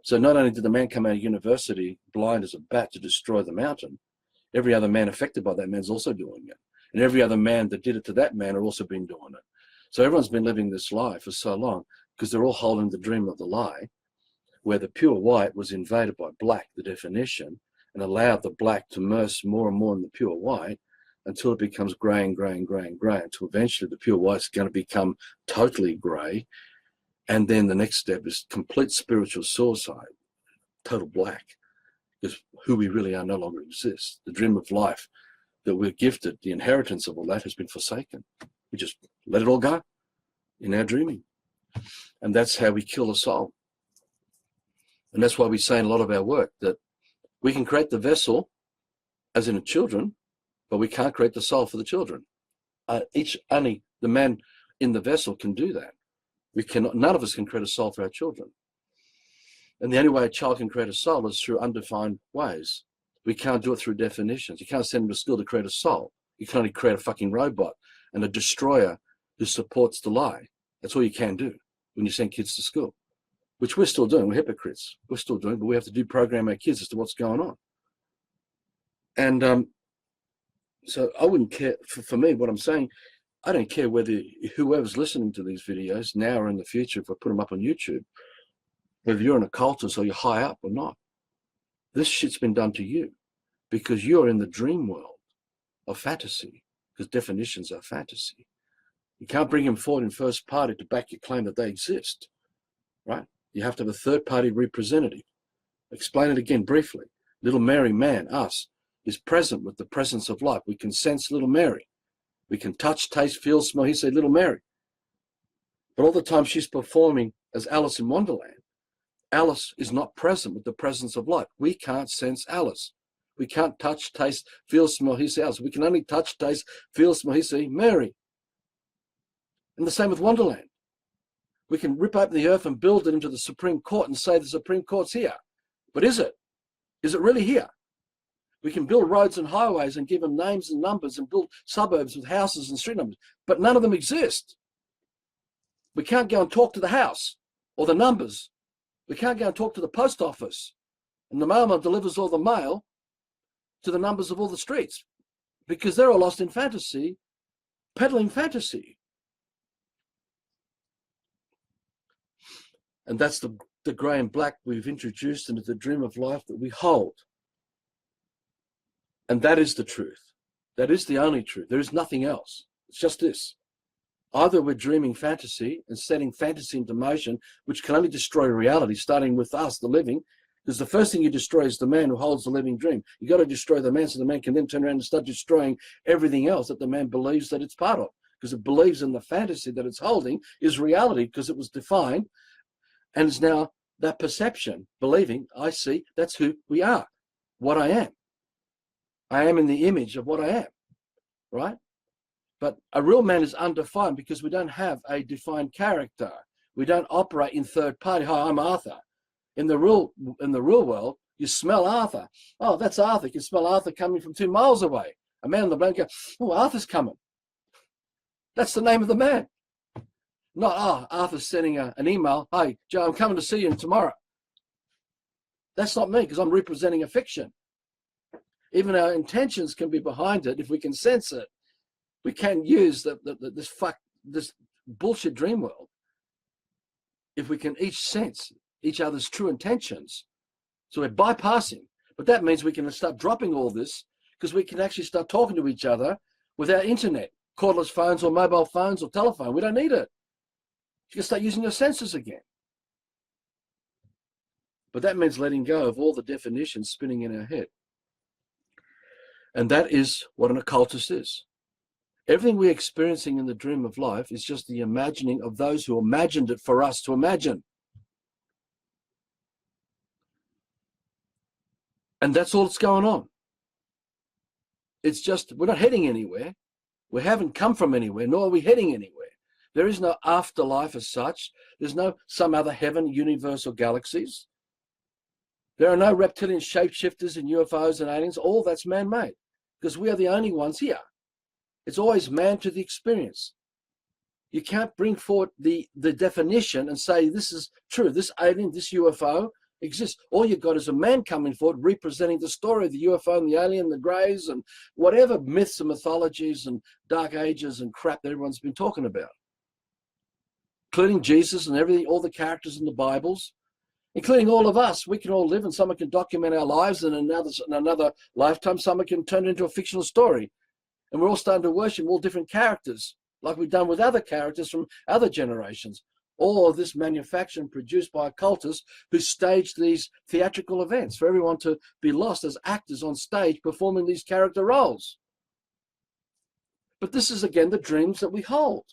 So not only did the man come out of university blind as a bat to destroy the mountain, every other man affected by that man's also doing it. And every other man that did it to that man have also been doing it. So everyone's been living this lie for so long, because they're all holding the dream of the lie, where the pure white was invaded by black, the definition, and allowed the black to immerse more and more in the pure white, until it becomes grey and grey and grey and grey, until eventually the pure white's going to become totally grey. And then the next step is complete spiritual suicide, total black, because who we really are no longer exists. The dream of life that we're gifted, the inheritance of all that, has been forsaken. We just let it all go in our dreaming. And that's how we kill the soul. And that's why we say in a lot of our work that we can create the vessel, as in the children, but we can't create the soul for the children. Only the man in the vessel can do that. We cannot. None of us can create a soul for our children. And the only way a child can create a soul is through undefined ways. We can't do it through definitions. You can't send them to school to create a soul. You can only create a fucking robot and a destroyer who supports the lie. That's all you can do when you send kids to school, which we're still doing. We're hypocrites. We're still doing, but we have to program our kids as to what's going on. And so I wouldn't care, for me, what I'm saying, I don't care whether whoever's listening to these videos now or in the future, if I put them up on YouTube, whether you're an occultist or you're high up or not, this shit's been done to you because you're in the dream world of fantasy, because definitions are fantasy. You can't bring them forward in first party to back your claim that they exist, right? You have to have a third party representative. Explain it again briefly. Little Mary, man, us, is present with the presence of life. We can sense little Mary. We can touch, taste, feel, smell. He said little Mary. But all the time she's performing as Alice in Wonderland, Alice is not present with the presence of light. We can't sense Alice. We can't touch, taste, feel, smell, he says Alice. We can only touch, taste, feel, smell, he says Mary. And the same with Wonderland. We can rip open the earth and build it into the Supreme Court and say the Supreme Court's here. But is it? Is it really here? We can build roads and highways and give them names and numbers and build suburbs with houses and street numbers, but none of them exist. We can't go and talk to the house or the numbers. We can't go and talk to the post office and the mailman delivers all the mail to the numbers of all the streets because they're all lost in fantasy, peddling fantasy. And that's the grey and black we've introduced into the dream of life that we hold. And that is the truth. That is the only truth. There is nothing else. It's just this. Either we're dreaming fantasy and setting fantasy into motion, which can only destroy reality, starting with us, the living, because the first thing you destroy is the man who holds the living dream. You've got to destroy the man so the man can then turn around and start destroying everything else that the man believes that it's part of, because it believes in the fantasy that it's holding is reality because it was defined and is now that perception, believing, I see, that's who we are, what I am. I am in the image of what I am, right? But a real man is undefined because we don't have a defined character. We don't operate in third party. Hi, I'm Arthur. In the real world, you smell Arthur. Oh, that's Arthur. You can smell Arthur coming from 2 miles away. A man on the blanket goes, oh, Arthur's coming. That's the name of the man. Not, oh, Arthur's sending an email. Hey, Joe, I'm coming to see you tomorrow. That's not me because I'm representing a fiction. Even our intentions can be behind it if we can sense it. We can use this bullshit dream world if we can each sense each other's true intentions. So we're bypassing. But that means we can start dropping all this because we can actually start talking to each other without internet, cordless phones or mobile phones or telephone. We don't need it. You can start using your senses again. But that means letting go of all the definitions spinning in our head. And that is what an occultist is. Everything we're experiencing in the dream of life is just the imagining of those who imagined it for us to imagine. And that's all that's going on. It's just, we're not heading anywhere. We haven't come from anywhere, nor are we heading anywhere. There is no afterlife as such. There's no some other heaven, universe, or galaxies. There are no reptilian shapeshifters and UFOs and aliens. All that's man-made because we are the only ones here. It's always man to the experience. You can't bring forward the definition and say this is true, this alien, this UFO exists. All you've got is a man coming forward representing the story of the UFO and the alien, the greys, and whatever myths and mythologies and dark ages and crap that everyone's been talking about, including Jesus and everything, all the characters in the Bibles, including all of us. We can all live and someone can document our lives, and in another lifetime someone can turn it into a fictional story. And we're all starting to worship all different characters, like we've done with other characters from other generations. All of this manufactured and produced by occultists who staged these theatrical events for everyone to be lost as actors on stage performing these character roles. But this is, again, the dreams that we hold.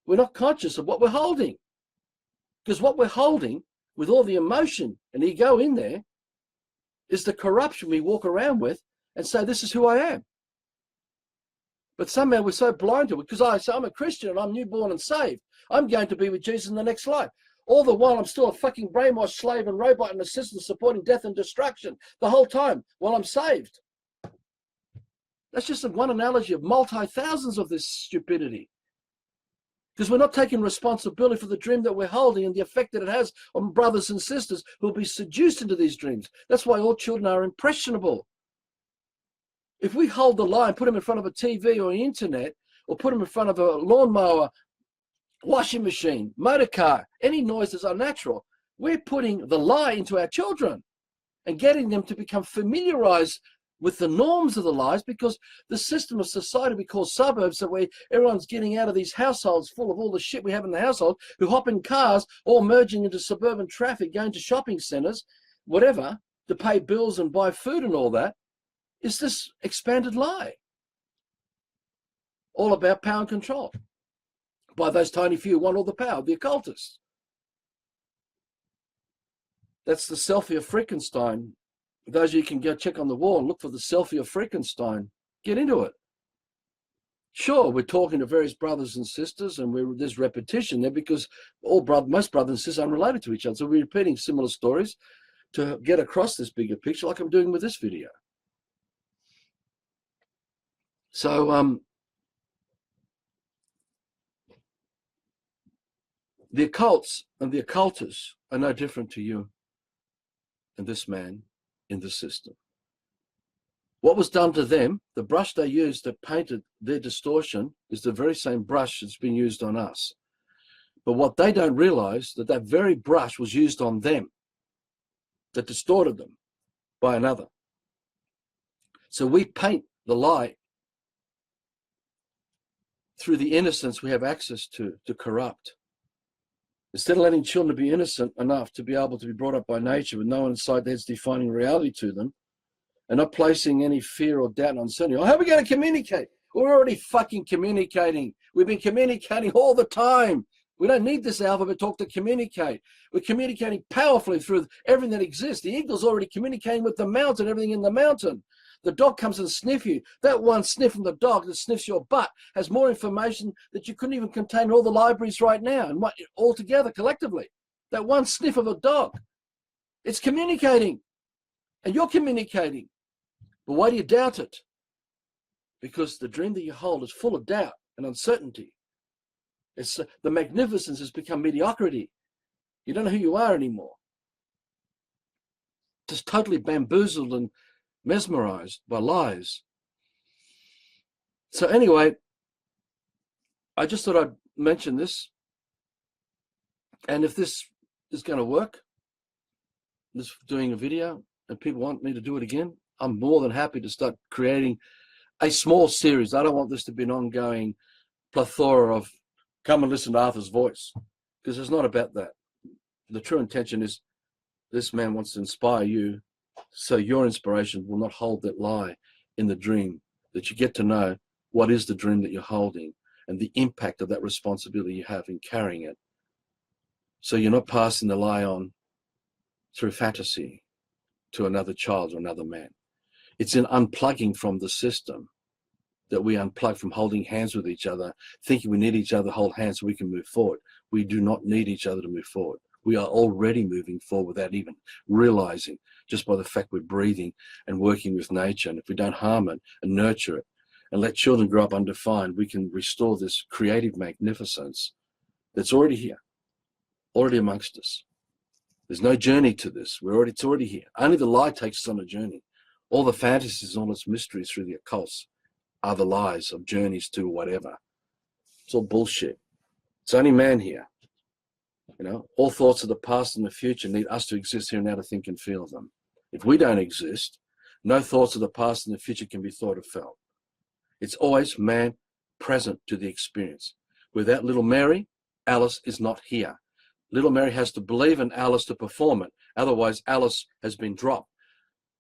We're not conscious of what we're holding. Because what we're holding, with all the emotion and ego in there, is the corruption we walk around with and say, this is who I am. But somehow we're so blind to it because I say I'm a Christian and I'm newborn and saved. I'm going to be with Jesus in the next life. All the while, I'm still a fucking brainwashed slave and robot and assistant supporting death and destruction the whole time while I'm saved. That's just one analogy of multi-thousands of this stupidity. Because we're not taking responsibility for the dream that we're holding and the effect that it has on brothers and sisters who will be seduced into these dreams. That's why all children are impressionable. If we hold the lie and put them in front of a TV or the internet, or put them in front of a lawnmower, washing machine, motor car, any noise that's unnatural, we're putting the lie into our children and getting them to become familiarized with the norms of the lies, because the system of society we call suburbs, that way everyone's getting out of these households full of all the shit we have in the household, who hop in cars, all merging into suburban traffic, going to shopping centers, whatever, to pay bills and buy food and all that, is this expanded lie. All about power and control by those tiny few who want all the power, the occultists. That's the selfie of Frankenstein. Those of you can go check on the wall and look for the selfie of Frankenstein. Get into it. Sure, we're talking to various brothers and sisters, and there's repetition there because most brothers and sisters are unrelated to each other. So we're repeating similar stories to get across this bigger picture, like I'm doing with this video. So the occults and the occultists are no different to you and this man in the system. What was done to them, the brush they used that painted their distortion, is the very same brush that's been used on us. But what they don't realize, that very brush was used on them, that distorted them by another. So we paint the lie through the innocence we have access to corrupt. Instead of letting children be innocent enough to be able to be brought up by nature with no one inside their heads defining reality to them, and not placing any fear or doubt and uncertainty. Oh, how are we going to communicate? We're already fucking communicating. We've been communicating all the time. We don't need this alphabet talk to communicate. We're communicating powerfully through everything that exists. The eagle's already communicating with the mountain, everything in the mountain. The dog comes and sniffs you. That one sniff from the dog that sniffs your butt has more information that you couldn't even contain in all the libraries right now, and all together collectively. That one sniff of a dog, it's communicating, and you're communicating. But why do you doubt it? Because the dream that you hold is full of doubt and uncertainty. It's the magnificence has become mediocrity. You don't know who you are anymore. Just totally bamboozled and mesmerized by lies. So anyway, I just thought I'd mention this. And if this is going to work, this doing a video, and people want me to do it again, I'm more than happy to start creating a small series. I don't want this to be an ongoing plethora of come and listen to Arthur's voice, because it's not about that. The true intention is this man wants to inspire you, so your inspiration will not hold that lie in the dream, that you get to know what is the dream that you're holding and the impact of that responsibility you have in carrying it. So you're not passing the lie on through fantasy to another child or another man. It's in unplugging from the system that we unplug from holding hands with each other, thinking we need each other to hold hands so we can move forward. We do not need each other to move forward. We are already moving forward without even realizing, just by the fact we're breathing and working with nature. And if we don't harm it and nurture it and let children grow up undefined, we can restore this creative magnificence that's already here, already amongst us. There's no journey to this. It's already here. Only the lie takes us on a journey. All the fantasies, all its mysteries through the occults are the lies of journeys to whatever. It's all bullshit. It's only man here. You know, all thoughts of the past and the future need us to exist here and now to think and feel them. If we don't exist, no thoughts of the past and the future can be thought or felt. It's always man present to the experience. Without little Mary, Alice is not here. Little Mary has to believe in Alice to perform it. Otherwise, Alice has been dropped.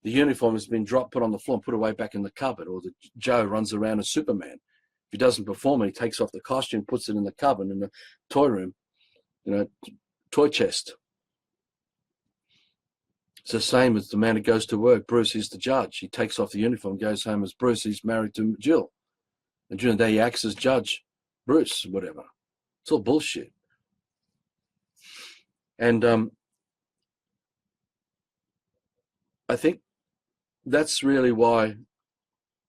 The uniform has been dropped, put on the floor, and put away back in the cupboard. Or the Joe runs around as Superman. If he doesn't perform it, he takes off the costume, puts it in the cupboard in the toy room, toy chest. It's the same as the man who goes to work. Bruce, he's the judge. He takes off the uniform, goes home as Bruce. He's married to Jill. And during the day, he acts as Judge Bruce, whatever. It's all bullshit. And I think that's really why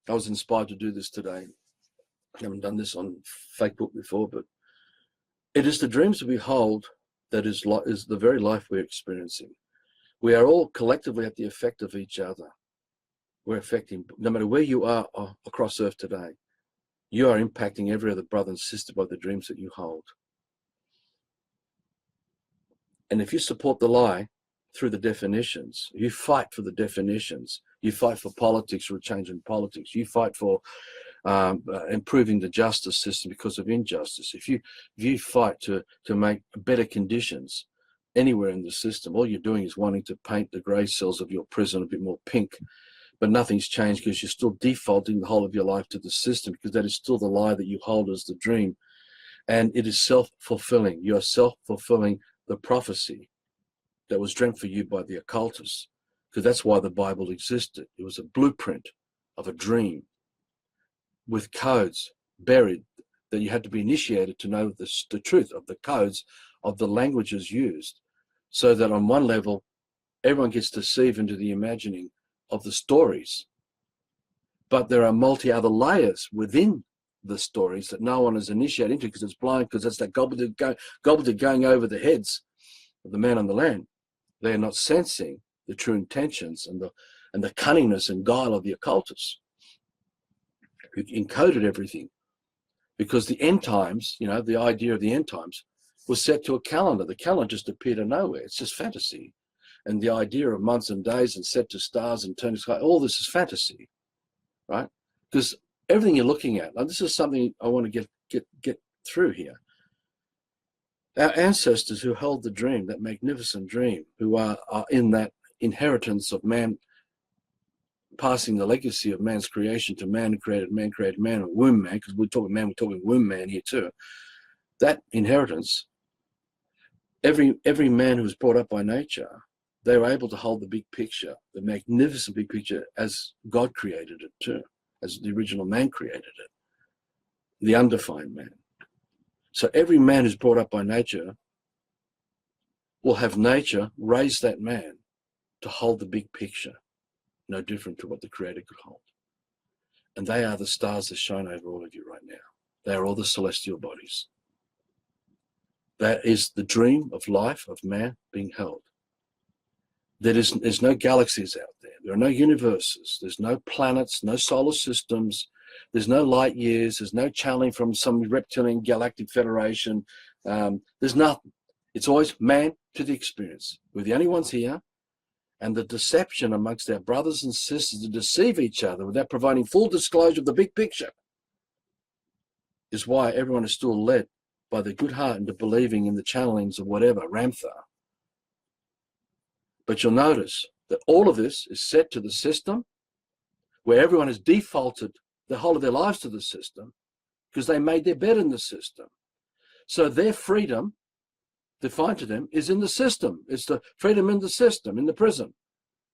I was inspired to do this today. I haven't done this on Facebook before, but it is the dreams that we hold that is the very life we're experiencing. We are all collectively at the effect of each other. We're affecting, no matter where you are across Earth today, you are impacting every other brother and sister by the dreams that you hold. And if you support the lie through the definitions, you fight for the definitions, you fight for politics, for a change in politics, you fight for improving the justice system because of injustice. If you fight to make better conditions anywhere in the system, all you're doing is wanting to paint the grey cells of your prison a bit more pink, but nothing's changed because you're still defaulting the whole of your life to the system, because that is still the lie that you hold as the dream. And it is self-fulfilling. You are self-fulfilling the prophecy that was dreamt for you by the occultists, because that's why the Bible existed. It was a blueprint of a dream with codes buried that you had to be initiated to know the truth of the codes of the languages used, so that on one level, everyone gets deceived into the imagining of the stories. But there are multi-other layers within the stories that no one is initiated into because it's blind, because that's that gobbledygook going over the heads of the man on the land. They are not sensing the true intentions and the cunningness and guile of the occultists who encoded everything. Because the end times, you know, the idea of the end times was set to a calendar. The calendar just appeared out of nowhere. It's just fantasy. And the idea of months and days and set to stars and turning sky, all this is fantasy, right? Because everything you're looking at, and this is something I want to get through here. Our ancestors who held the dream, that magnificent dream, who are in that inheritance of man, passing the legacy of man's creation to man who created man, or womb man, because we're talking womb man here too. That inheritance, every man who was brought up by nature, they were able to hold the big picture, the magnificent big picture, as God created it too, as the original man created it, the undefined man. So every man who's brought up by nature will have nature raise that man to hold the big picture, no different to what the Creator could hold. And they are the stars that shine over all of you right now. They are all the celestial bodies. That is the dream of life of man being held. There's no galaxies out there. There are no universes. There's no planets, no solar systems. There's no light years. There's no channeling from some reptilian galactic federation. There's nothing. It's always man to the experience. We're the only ones here. And the deception amongst our brothers and sisters to deceive each other without providing full disclosure of the big picture is why everyone is still led by their good heart into believing in the channelings of whatever, Ramtha. But you'll notice that all of this is set to the system, where everyone has defaulted the whole of their lives to the system because they made their bed in the system. So their freedom, defined to them, is in the system. It's the freedom in the system, in the prison.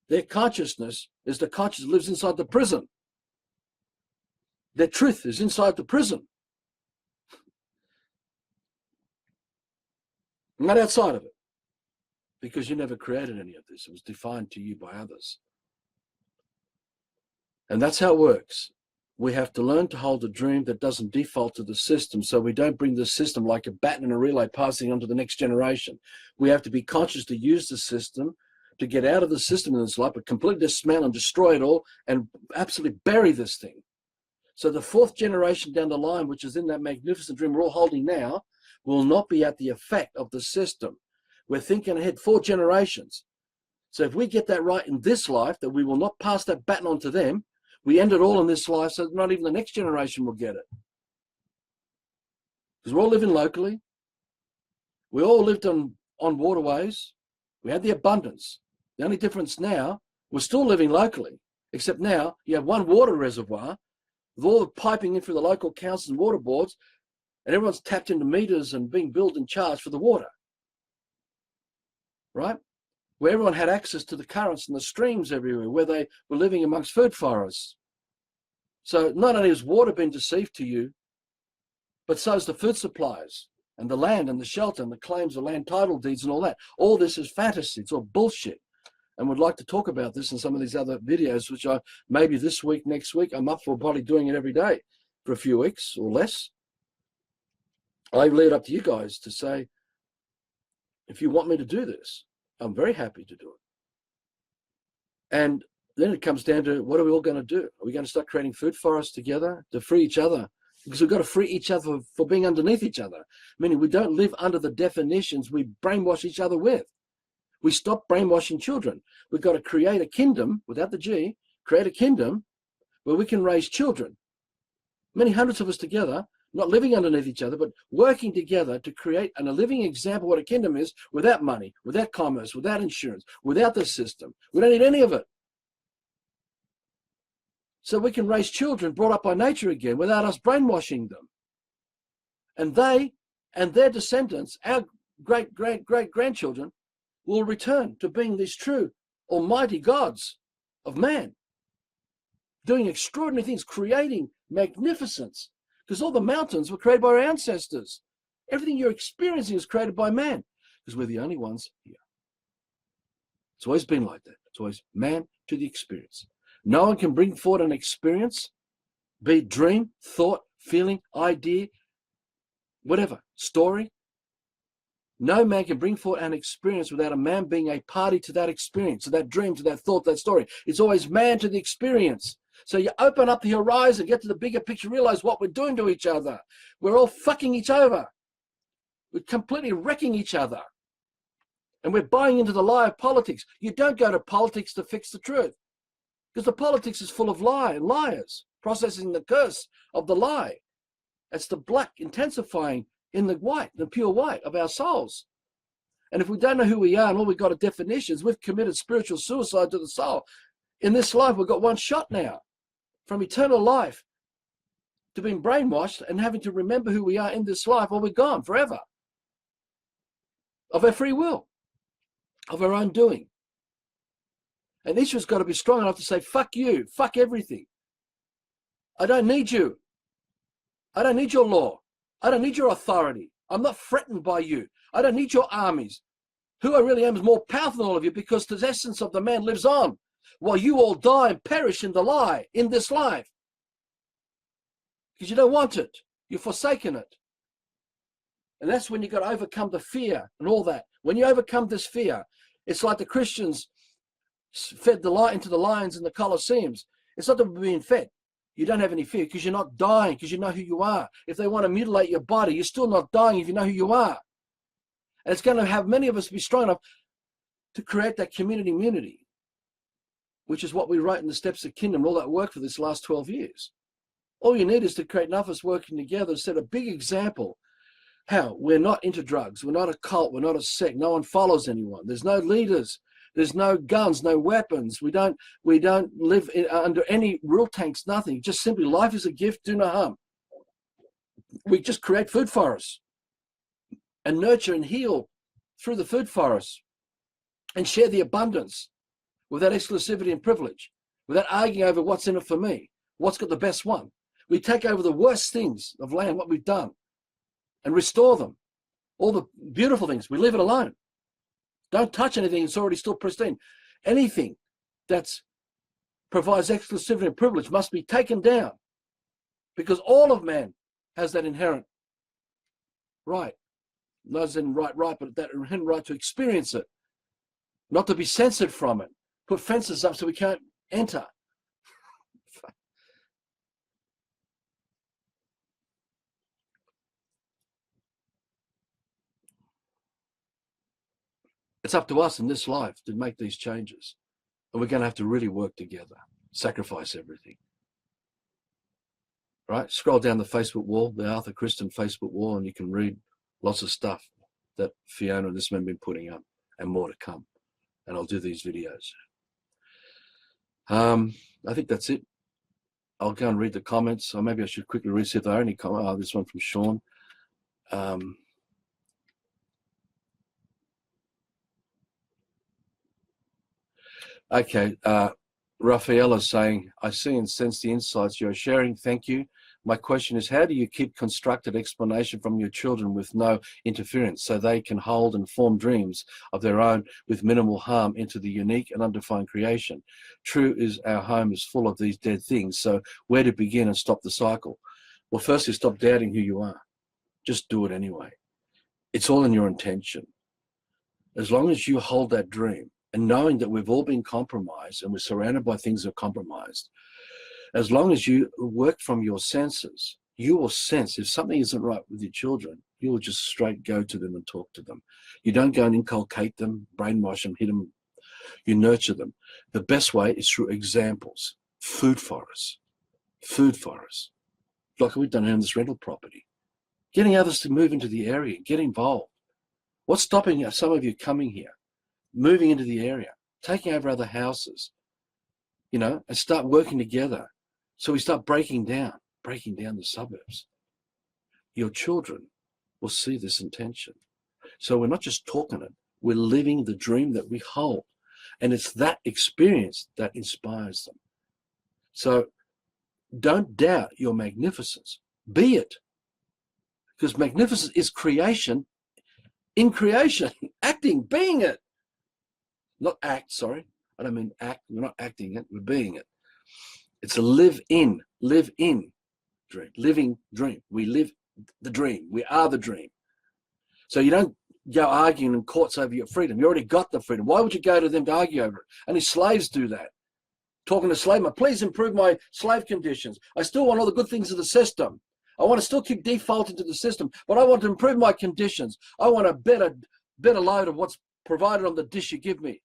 Their consciousness is the consciousness that lives inside the prison. Their truth is inside the prison, not outside of it. Because you never created any of this. It was defined to you by others. And that's how it works. We have to learn to hold a dream that doesn't default to the system, so we don't bring the system like a baton in a relay passing on to the next generation. We have to be conscious to use the system, to get out of the system in this life, but completely dismantle and destroy it all and absolutely bury this thing. So the fourth generation down the line, which is in that magnificent dream we're all holding now, will not be at the effect of the system. We're thinking ahead 4 generations. So if we get that right in this life, that we will not pass that baton on to them, we end it all in this life, so not even the next generation will get it. Because we're all living locally. We all lived on waterways. We had the abundance. The only difference now, we're still living locally, except now you have one water reservoir with all the piping in through the local councils and water boards, and everyone's tapped into meters and being billed and charged for the water. Right? Where everyone had access to the currents and the streams everywhere, where they were living amongst food forests. So not only has water been deceived to you, but so is the food supplies and the land and the shelter and the claims of land title deeds and all that. All this is fantasy. It's all bullshit. And would like to talk about this in some of these other videos, which I maybe this week, next week, I'm up for probably doing it every day for a few weeks or less. I leave it up to you guys to say, if you want me to do this, I'm very happy to do it. And then it comes down to, what are we all going to do? Are we going to start creating food forests together to free each other? Because we've got to free each other for being underneath each other. Meaning we don't live under the definitions we brainwash each other with. We stop brainwashing children. We've got to create a kingdom, without the G, create a kingdom where we can raise children. Many hundreds of us together, not living underneath each other, but working together to create a living example of what a kingdom is, without money, without commerce, without insurance, without the system. We don't need any of it. So we can raise children brought up by nature again without us brainwashing them. And they and their descendants, our great-great-great-grandchildren, will return to being these true almighty gods of man, doing extraordinary things, creating magnificence, because all the mountains were created by our ancestors. Everything you're experiencing is created by man, because we're the only ones here. It's always been like that. It's always man to the experience. No one can bring forward an experience, be it dream, thought, feeling, idea, whatever, story. No man can bring forward an experience without a man being a party to that experience, to that dream, to that thought, that story. It's always man to the experience. So you open up the horizon, get to the bigger picture, realize what we're doing to each other. We're all fucking each other. We're completely wrecking each other. And we're buying into the lie of politics. You don't go to politics to fix the truth, because the politics is full of liars, processing the curse of the lie. It's the black intensifying in the white, the pure white of our souls. And if we don't know who we are and all we've got are definitions, we've committed spiritual suicide to the soul. In this life, we've got one shot now, from eternal life to being brainwashed and having to remember who we are in this life, or we're gone forever. Of our free will, of our own doing. And each of us got to be strong enough to say, fuck you, fuck everything. I don't need you. I don't need your law. I don't need your authority. I'm not threatened by you. I don't need your armies. Who I really am is more powerful than all of you, because the essence of the man lives on, while you all die and perish in the lie, in this life. Because you don't want it. You've forsaken it. And that's when you've got to overcome the fear and all that. When you overcome this fear, it's like the Christians fed the light into the lions in the Colosseums. It's not that we're being fed. You don't have any fear because you're not dying, because you know who you are. If they want to mutilate your body, you're still not dying if you know who you are. And it's going to have many of us be strong enough to create that community immunity, which is what we wrote in the Steps of Kingdom, all that work for this last 12 years. All you need is to create enough of us working together to set a big example. How? We're not into drugs. We're not a cult. We're not a sect. No one follows anyone. There's no leaders. There's no guns, no weapons. We don't live under any rule tanks, nothing. Just simply life is a gift, do no harm. We just create food forests and nurture and heal through the food forests and share the abundance without exclusivity and privilege, without arguing over what's in it for me, what's got the best one. We take over the worst things of land, what we've done, and restore them. All the beautiful things, we leave it alone. Don't touch anything that's already still pristine. Anything that provides exclusivity and privilege must be taken down, because all of man has that inherent right. Not as in right, but that inherent right to experience it, not to be censored from it. Put fences up so we can't enter. It's up to us in this life to make these changes. And we're going to have to really work together, sacrifice everything. Right? Scroll down the Facebook wall, the Arthur Cristian Facebook wall, and you can read lots of stuff that Fiona and this man have been putting up, and more to come. And I'll do these videos. I think that's it. I'll go and read the comments, or maybe I should quickly read, see if there are any comments. Oh, this one from Sean. Okay, Raphael is saying, I see and sense the insights you're sharing. Thank you. My question is, how do you keep constructed explanation from your children with no interference so they can hold and form dreams of their own with minimal harm into the unique and undefined creation? True is our home is full of these dead things, so where to begin and stop the cycle? Well, firstly, stop doubting who you are. Just do it anyway. It's all in your intention. As long as you hold that dream and knowing that we've all been compromised and we're surrounded by things that are compromised, as long as you work from your senses, you will sense if something isn't right with your children, you will just straight go to them and talk to them. You don't go and inculcate them, brainwash them, hit them. You nurture them. The best way is through examples. Food for us. Food for us. Like we've done on this rental property. Getting others to move into the area, get involved. What's stopping some of you coming here, moving into the area, taking over other houses, and start working together? So we start breaking down the suburbs. Your children will see this intention. So we're not just talking it, we're living the dream that we hold. And it's that experience that inspires them. So don't doubt your magnificence. Be it. Because magnificence is creation in creation, acting, being it. Not act, sorry. I don't mean act. We're not acting it, we're being it. It's a live in dream, living dream. We live the dream. We are the dream. So you don't go arguing in courts over your freedom. You already got the freedom. Why would you go to them to argue over it? Only slaves do that. Talking to slave, please improve my slave conditions. I still want all the good things of the system. I want to still keep defaulting to the system, but I want to improve my conditions. I want a better load of what's provided on the dish you give me.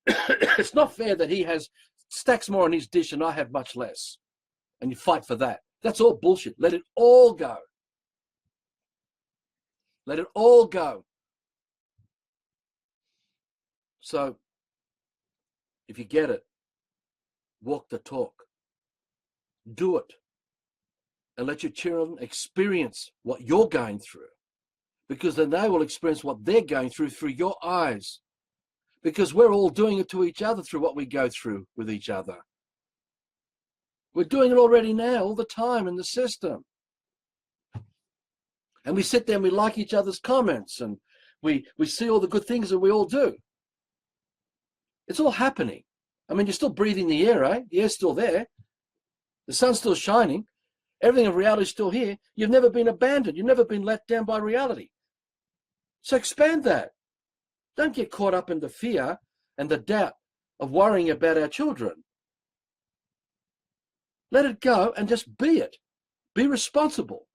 It's not fair that he has stacks more on his dish and I have much less. And you fight for that. That's all bullshit. Let it all go. Let it all go. So, if you get it, walk the talk. Do it. And let your children experience what you're going through. Because then they will experience what they're going through your eyes. Because we're all doing it to each other through what we go through with each other. We're doing it already now, all the time in the system. And we sit there and we like each other's comments and we see all the good things that we all do. It's all happening. I mean, you're still breathing the air, right? The air's still there. The sun's still shining. Everything of reality is still here. You've never been abandoned. You've never been let down by reality. So expand that. Don't get caught up in the fear and the doubt of worrying about our children. Let it go and just be it. Be responsible.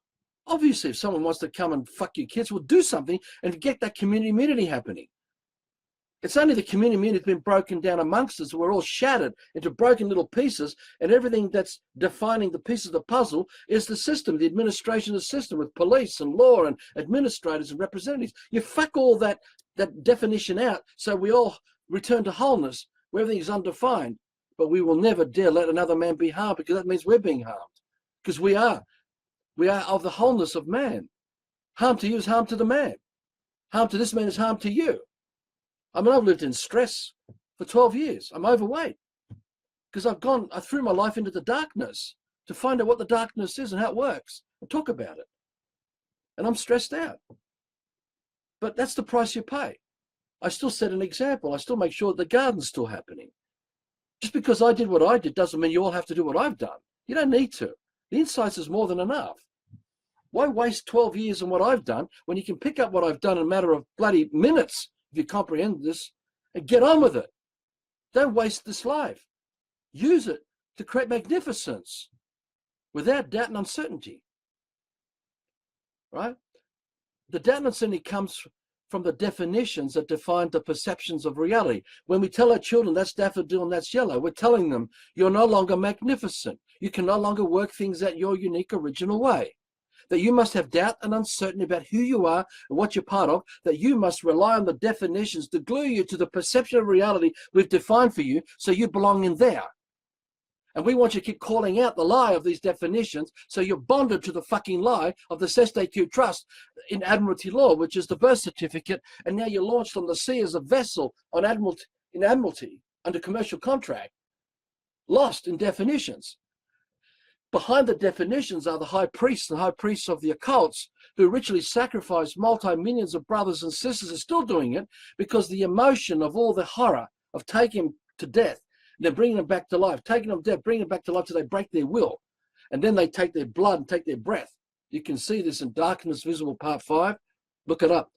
Obviously, if someone wants to come and fuck your kids, we'll do something and get that community immunity happening. It's only the community immunity that's been broken down amongst us. We're all shattered into broken little pieces, and everything that's defining the pieces of the puzzle is the system, the administration of the system with police and law and administrators and representatives. You fuck all that definition out so we all return to wholeness where everything is undefined. But we will never dare let another man be harmed, because that means we're being harmed. Because we are of the wholeness of man. Harm to you is harm to the man. Harm to this man is harm to you. I mean, I've lived in stress for 12 years. I'm overweight because I threw my life into the darkness to find out what the darkness is and how it works and talk about it. And I'm stressed out. But that's the price you pay. I still set an example. I still make sure the garden's still happening. Just because I did what I did doesn't mean you all have to do what I've done. You don't need to. The insights is more than enough. Why waste 12 years on what I've done when you can pick up what I've done in a matter of bloody minutes, if you comprehend this, and get on with it? Don't waste this life. Use it to create magnificence without doubt and uncertainty. Right? The doubt and uncertainty comes from the definitions that define the perceptions of reality. When we tell our children that's daffodil and that's yellow, we're telling them you're no longer magnificent. You can no longer work things out your unique original way. That you must have doubt and uncertainty about who you are and what you're part of, that you must rely on the definitions to glue you to the perception of reality we've defined for you so you belong in there. And we want you to keep calling out the lie of these definitions so you're bonded to the fucking lie of the cestate que trust in Admiralty law, which is the birth certificate, and now you're launched on the sea as a vessel on Admiralty under commercial contract, lost in definitions. behind the definitions are the high priests and high priests of the occults who ritually sacrifice multi-millions of brothers and sisters, are still doing it because the emotion of all the horror of taking them to death, and then bringing them back to life, taking them to death, bringing them back to life till they break their will. And then they take their blood and take their breath. You can see this in Darkness Visible Part 5. Look it up.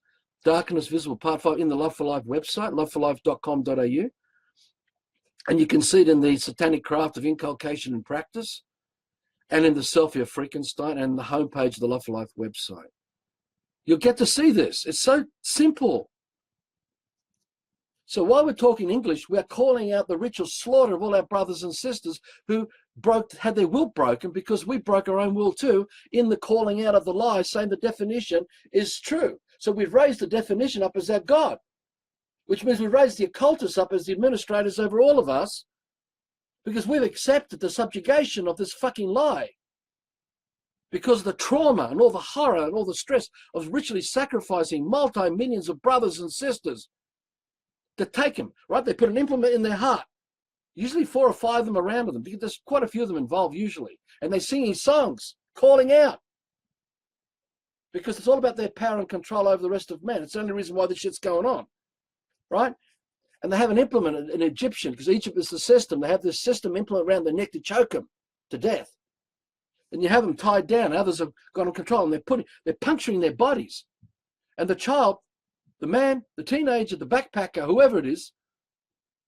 Darkness Visible Part 5 in the Love for Life website, loveforlife.com.au. And you can see it in the Satanic Craft of Inculcation and Practice, and in the Selfie of Frankenstein, and the homepage of the Love for Life website. You'll get to see this. It's so simple. So while we're talking English, we're calling out the ritual slaughter of all our brothers and sisters who had their will broken because we broke our own will too, in the calling out of the lie, saying the definition is true. So we've raised the definition up as our God, which means we've raised the occultists up as the administrators over all of us, because we've accepted the subjugation of this fucking lie. Because of the trauma and all the horror and all the stress of ritually sacrificing multi-millions of brothers and sisters to take them, right? They put an implement in their heart, usually 4 or 5 of them around them, because there's quite a few of them involved usually, and they're singing songs, calling out, because it's all about their power and control over the rest of men. It's the only reason why this shit's going on, right? And they have an implement, an Egyptian, because Egypt is the system. They have this system implement around their neck to choke them to death. And you have them tied down. Others have got on control, and they're puncturing their bodies. And the child, the man, the teenager, the backpacker, whoever it is,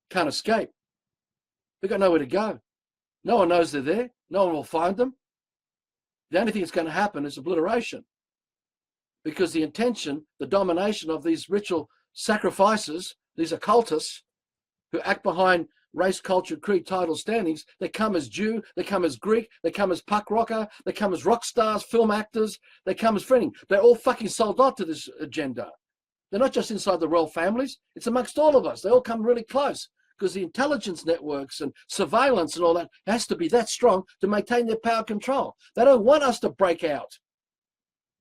can't escape. They've got nowhere to go. No one knows they're there. No one will find them. The only thing that's going to happen is obliteration. Because the intention, the domination of these ritual sacrifices, these occultists who act behind race, culture, creed, title, standings, they come as Jew, they come as Greek, they come as punk rocker, they come as rock stars, film actors, they come as friending. They're all fucking sold out to this agenda. They're not just inside the royal families, it's amongst all of us. They all come really close because the intelligence networks and surveillance and all that has to be that strong to maintain their power control. They don't want us to break out.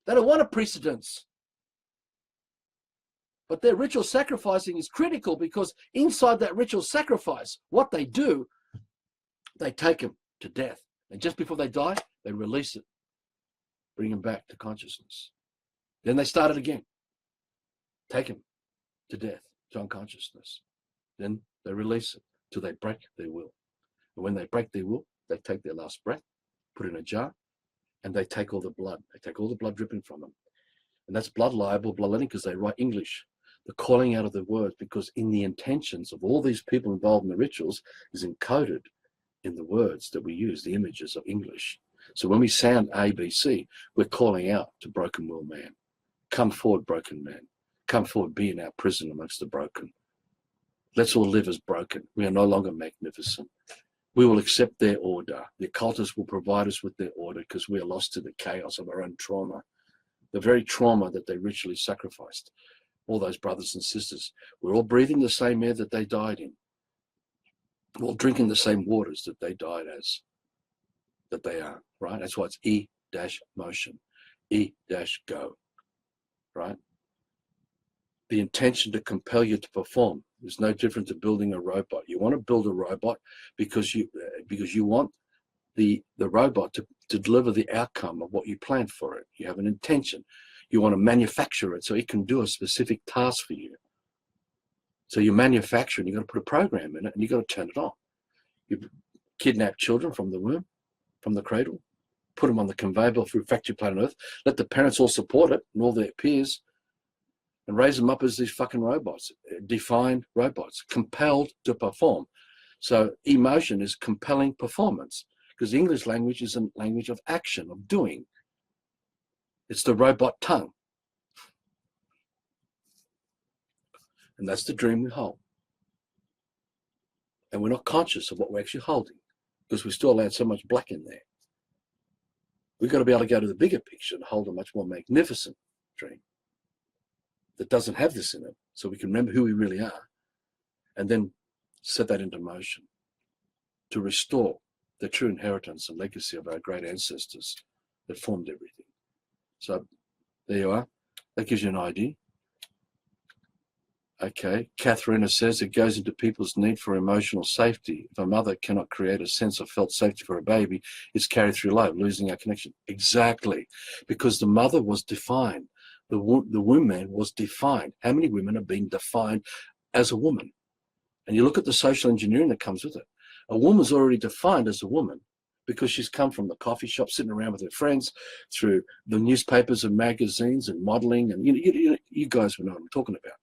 They don't want a precedence. But their ritual sacrificing is critical because inside that ritual sacrifice, what they do, they take them to death. And just before they die, they release it, bring them back to consciousness. Then they start it again. Take them to death, to unconsciousness. Then they release it till they break their will. And when they break their will, they take their last breath, put it in a jar, and they take all the blood. They take all the blood dripping from them. And that's blood libel, blood letting, because they write English. The calling out of the words, because in the intentions of all these people involved in the rituals is encoded in the words that we use, the images of English. So when we sound ABC, we're calling out to broken will man. Come forward, broken man. Come forward, be in our prison amongst the broken. Let's all live as broken. We are no longer magnificent. We will accept their order. The occultists will provide us with their order because we are lost to the chaos of our own trauma. The very trauma that they ritually sacrificed. All those brothers and sisters. We're all breathing the same air that they died in. We're all drinking the same waters that they died as. That they are, right? That's why it's E-motion. E-go, right? The intention to compel you to perform is no different to building a robot. You want to build a robot because you want the robot to deliver the outcome of what you planned for it. You have an intention. You want to manufacture it so it can do a specific task for you. So you manufacture it, and you've got to put a program in it, and you've got to turn it on. You kidnap children from the womb, from the cradle, put them on the conveyor belt through factory planet Earth, let the parents all support it and all their peers, and raise them up as these fucking robots, defined robots, compelled to perform. So emotion is compelling performance, because the English language is a language of action, of doing. It's the robot tongue. And that's the dream we hold. And we're not conscious of what we're actually holding because we still allowed so much black in there. We've got to be able to go to the bigger picture and hold a much more magnificent dream that doesn't have this in it, so we can remember who we really are and then set that into motion to restore the true inheritance and legacy of our great ancestors that formed everything. So there you are. That gives you an idea Okay, Katharina says it goes into people's need for emotional safety. If a mother cannot create a sense of felt safety for a baby, it's carried through life, losing our connection. Exactly, because the mother was defined. The woman was defined. How many women are being defined as a woman? And you look at the social engineering that comes with it. A woman's already defined as a woman because she's come from the coffee shop, sitting around with her friends, through the newspapers and magazines and modeling, and you guys will know what I'm talking about.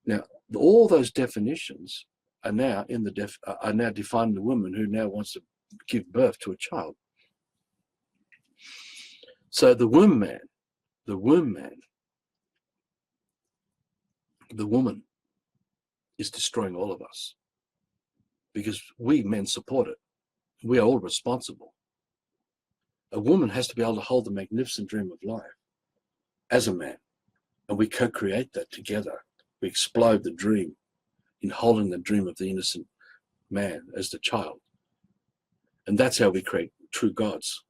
Now, all those definitions are now are now defining the woman who now wants to give birth to a child. So the woman, the woman the woman is destroying all of us because we men support it. We are all responsible. A woman has to be able to hold the magnificent dream of life as a man, and we co-create that together. We explode the dream in holding the dream of the innocent man as the child. And that's how we create true gods,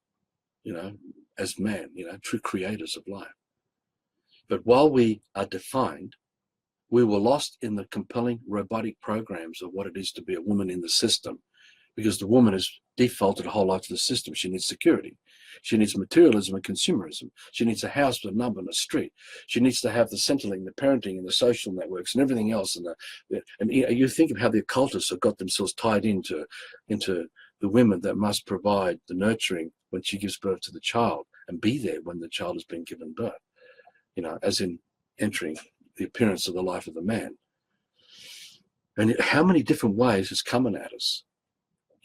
as man, true creators of life. But while we are defined, we were lost in the compelling robotic programs of what it is to be a woman in the system, because the woman has defaulted a whole lot to the system. She needs security. She needs materialism and consumerism. She needs a house with a number and a street. She needs to have the Centrelink, the parenting and the social networks and everything else. And you think of how the occultists have got themselves tied into the women that must provide the nurturing when she gives birth to the child and be there when the child has been given birth, as in entering the appearance of the life of the man. And how many different ways it's coming at us.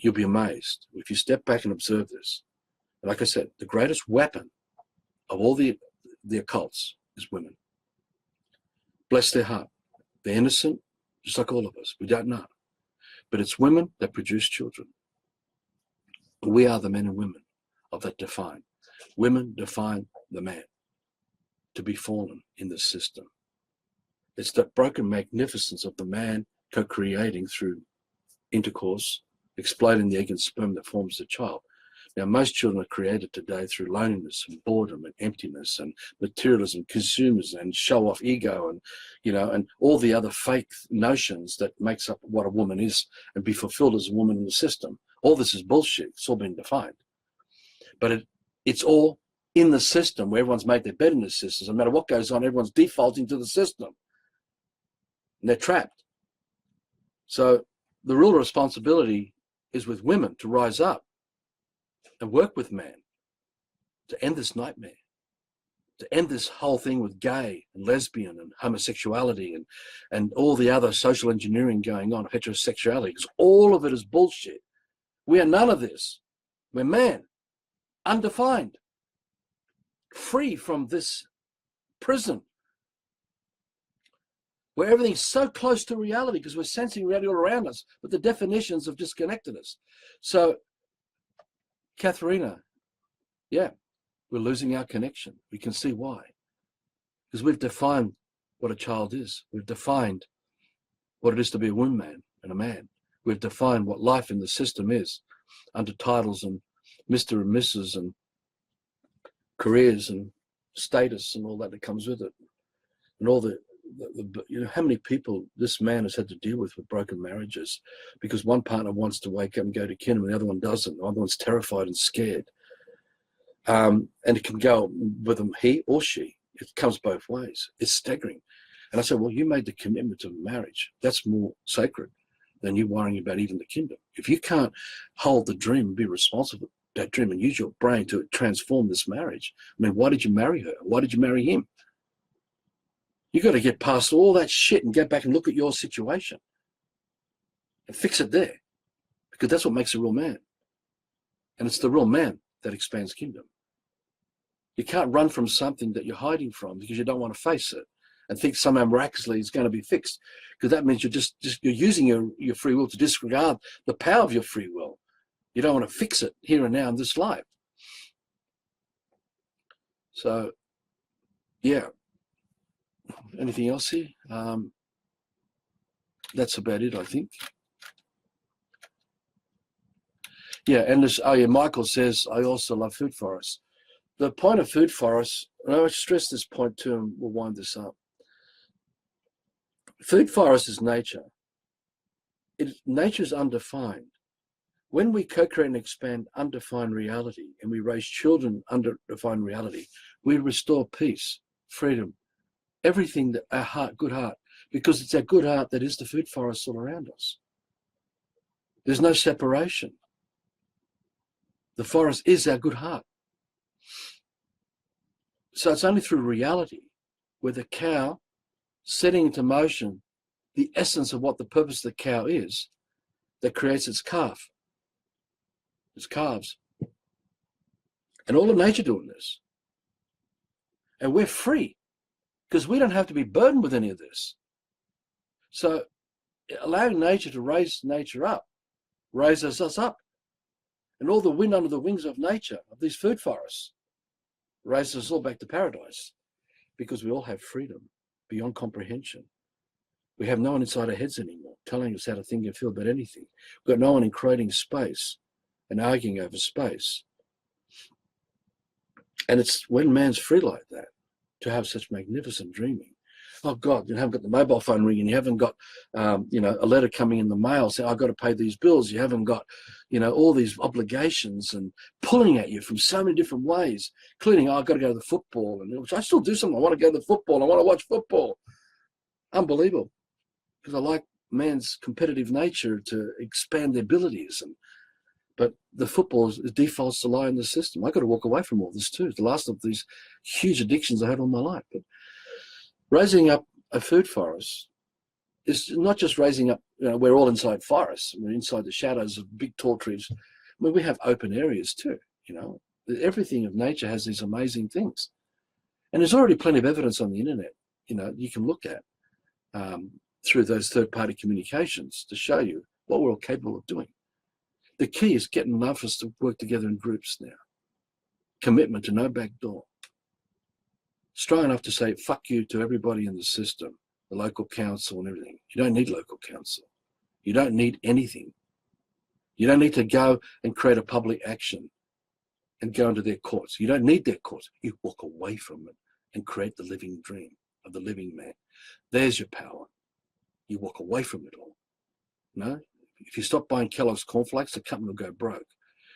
You'll be amazed if you step back and observe this. Like I said, the greatest weapon of all the occults is women. Bless their heart. They're innocent, just like all of us. We don't know. But it's women that produce children. We are the men and women of that define. Women define the man to be fallen in the system. It's that broken magnificence of the man co-creating through intercourse, exploding the egg and sperm that forms the child. Now, most children are created today through loneliness and boredom and emptiness and materialism, consumerism and show-off ego and all the other fake notions that makes up what a woman is and be fulfilled as a woman in the system. All this is bullshit. It's all been defined. But it's all in the system where everyone's made their bed in the system. No matter what goes on, everyone's defaulting to the system. And they're trapped. So the real responsibility is with women to rise up and work with men to end this nightmare, to end this whole thing with gay and lesbian and homosexuality and all the other social engineering going on, heterosexuality, because all of it is bullshit. We are none of this. We're man, undefined, free from this prison where everything's so close to reality because we're sensing reality all around us, but the definitions have disconnected us. So, Katharina, yeah, we're losing our connection. We can see why. Because we've defined what a child is. We've defined what it is to be a woman and a man. We've defined what life in the system is under titles and Mr. and Mrs. and careers and status and all that comes with it. And all the how many people this man has had to deal with broken marriages because one partner wants to wake up and go to kindergarten and the other one doesn't. The other one's terrified and scared. And it can go with them, he or she. It comes both ways. It's staggering. And I said, well, you made the commitment to marriage. That's more sacred than you worrying about even the kingdom. If you can't hold the dream and be responsible for that dream and use your brain to transform this marriage, I mean, why did you marry her? Why did you marry him? You got to get past all that shit and get back and look at your situation and fix it there, because that's what makes a real man. And it's the real man that expands kingdom. You can't run from something that you're hiding from because you don't want to face it and think somehow miraculously it's going to be fixed, because that means you're using your free will to disregard the power of your free will. You don't want to fix it here and now in this life. So, yeah. Anything else here? That's about it, I think. Yeah, and this, Michael says, I also love food forests. The point of food forests, and I stress this point too, and we'll wind this up. Food forest is nature. Nature is undefined. When we co-create and expand undefined reality and we raise children under defined reality, we restore peace, freedom, everything that our heart, good heart, because it's our good heart that is the food forest all around us. There's no separation. The forest is our good heart. So it's only through reality where the cow setting into motion the essence of what the purpose of the cow is that creates its calf, its calves. And all of nature doing this. And we're free because we don't have to be burdened with any of this. So allowing nature to raise nature up raises us up. And all the wind under the wings of nature, of these food forests, raises us all back to paradise because we all have freedom beyond comprehension. We have no one inside our heads anymore telling us how to think and feel about anything. We've got no one in creating space and arguing over space. And it's when man's free like that to have such magnificent dreaming. Oh God, you haven't got the mobile phone ringing. You haven't got, a letter coming in the mail saying, I've got to pay these bills. You haven't got, all these obligations and pulling at you from so many different ways, including, I've got to go to the football. And I still do something. I want to go to the football. I want to watch football. Unbelievable. Because I like man's competitive nature to expand their abilities. But the football defaults to lie in the system. I've got to walk away from all this too. It's the last of these huge addictions I had all my life. But raising up a food forest is not just raising up, we're all inside forests. We're inside the shadows of big tall trees. I mean, we have open areas too, Everything of nature has these amazing things. And there's already plenty of evidence on the internet, you can look at through those third-party communications to show you what we're all capable of doing. The key is getting enough of us to work together in groups now. Commitment to no back door. Strong enough to say, fuck you to everybody in the system, the local council and everything. You don't need local council. You don't need anything. You don't need to go and create a public action and go into their courts. You don't need their courts. You walk away from it and create the living dream of the living man. There's your power. You walk away from it all. If you stop buying Kellogg's cornflakes, the company will go broke.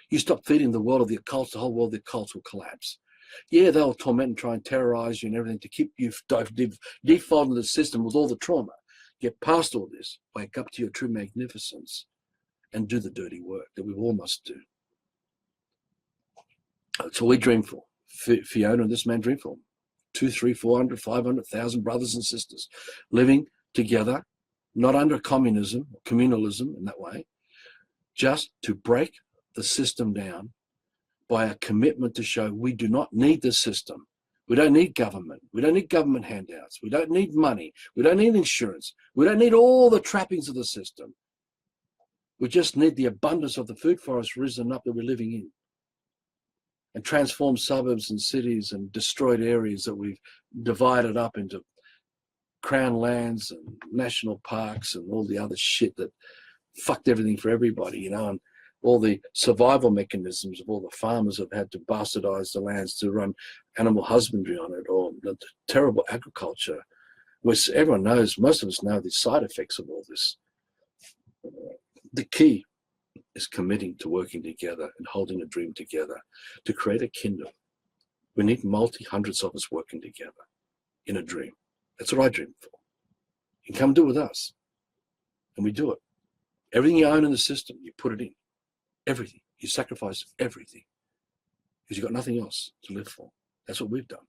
You stop feeding the world of the occults, the whole world of the occults will collapse. Yeah, they'll torment and try and terrorize you and everything to keep you default into the system with all the trauma. Get past all this, wake up to your true magnificence and do the dirty work that we all must do. That's all we dream for. Fiona and this man dream for. 200, 300, 400, 500,000 brothers and sisters living together, not under communism or communalism in that way, just to break the system down by a commitment to show we do not need the system. We don't need government. We don't need government handouts. We don't need money. We don't need insurance. We don't need all the trappings of the system. We just need the abundance of the food forest risen up that we're living in and transform suburbs and cities and destroyed areas that we've divided up into crown lands and national parks and all the other shit that fucked everything for everybody, and all the survival mechanisms of all the farmers have had to bastardize the lands to run animal husbandry on it, or the terrible agriculture, which everyone knows, most of us know the side effects of all this. The key is committing to working together and holding a dream together to create a kingdom. We need hundreds of us working together in a dream. That's what I dream for. You can come do it with us. And we do it. Everything you own in the system, you put it in. Everything. You sacrifice everything. Because you've got nothing else to live for. That's what we've done.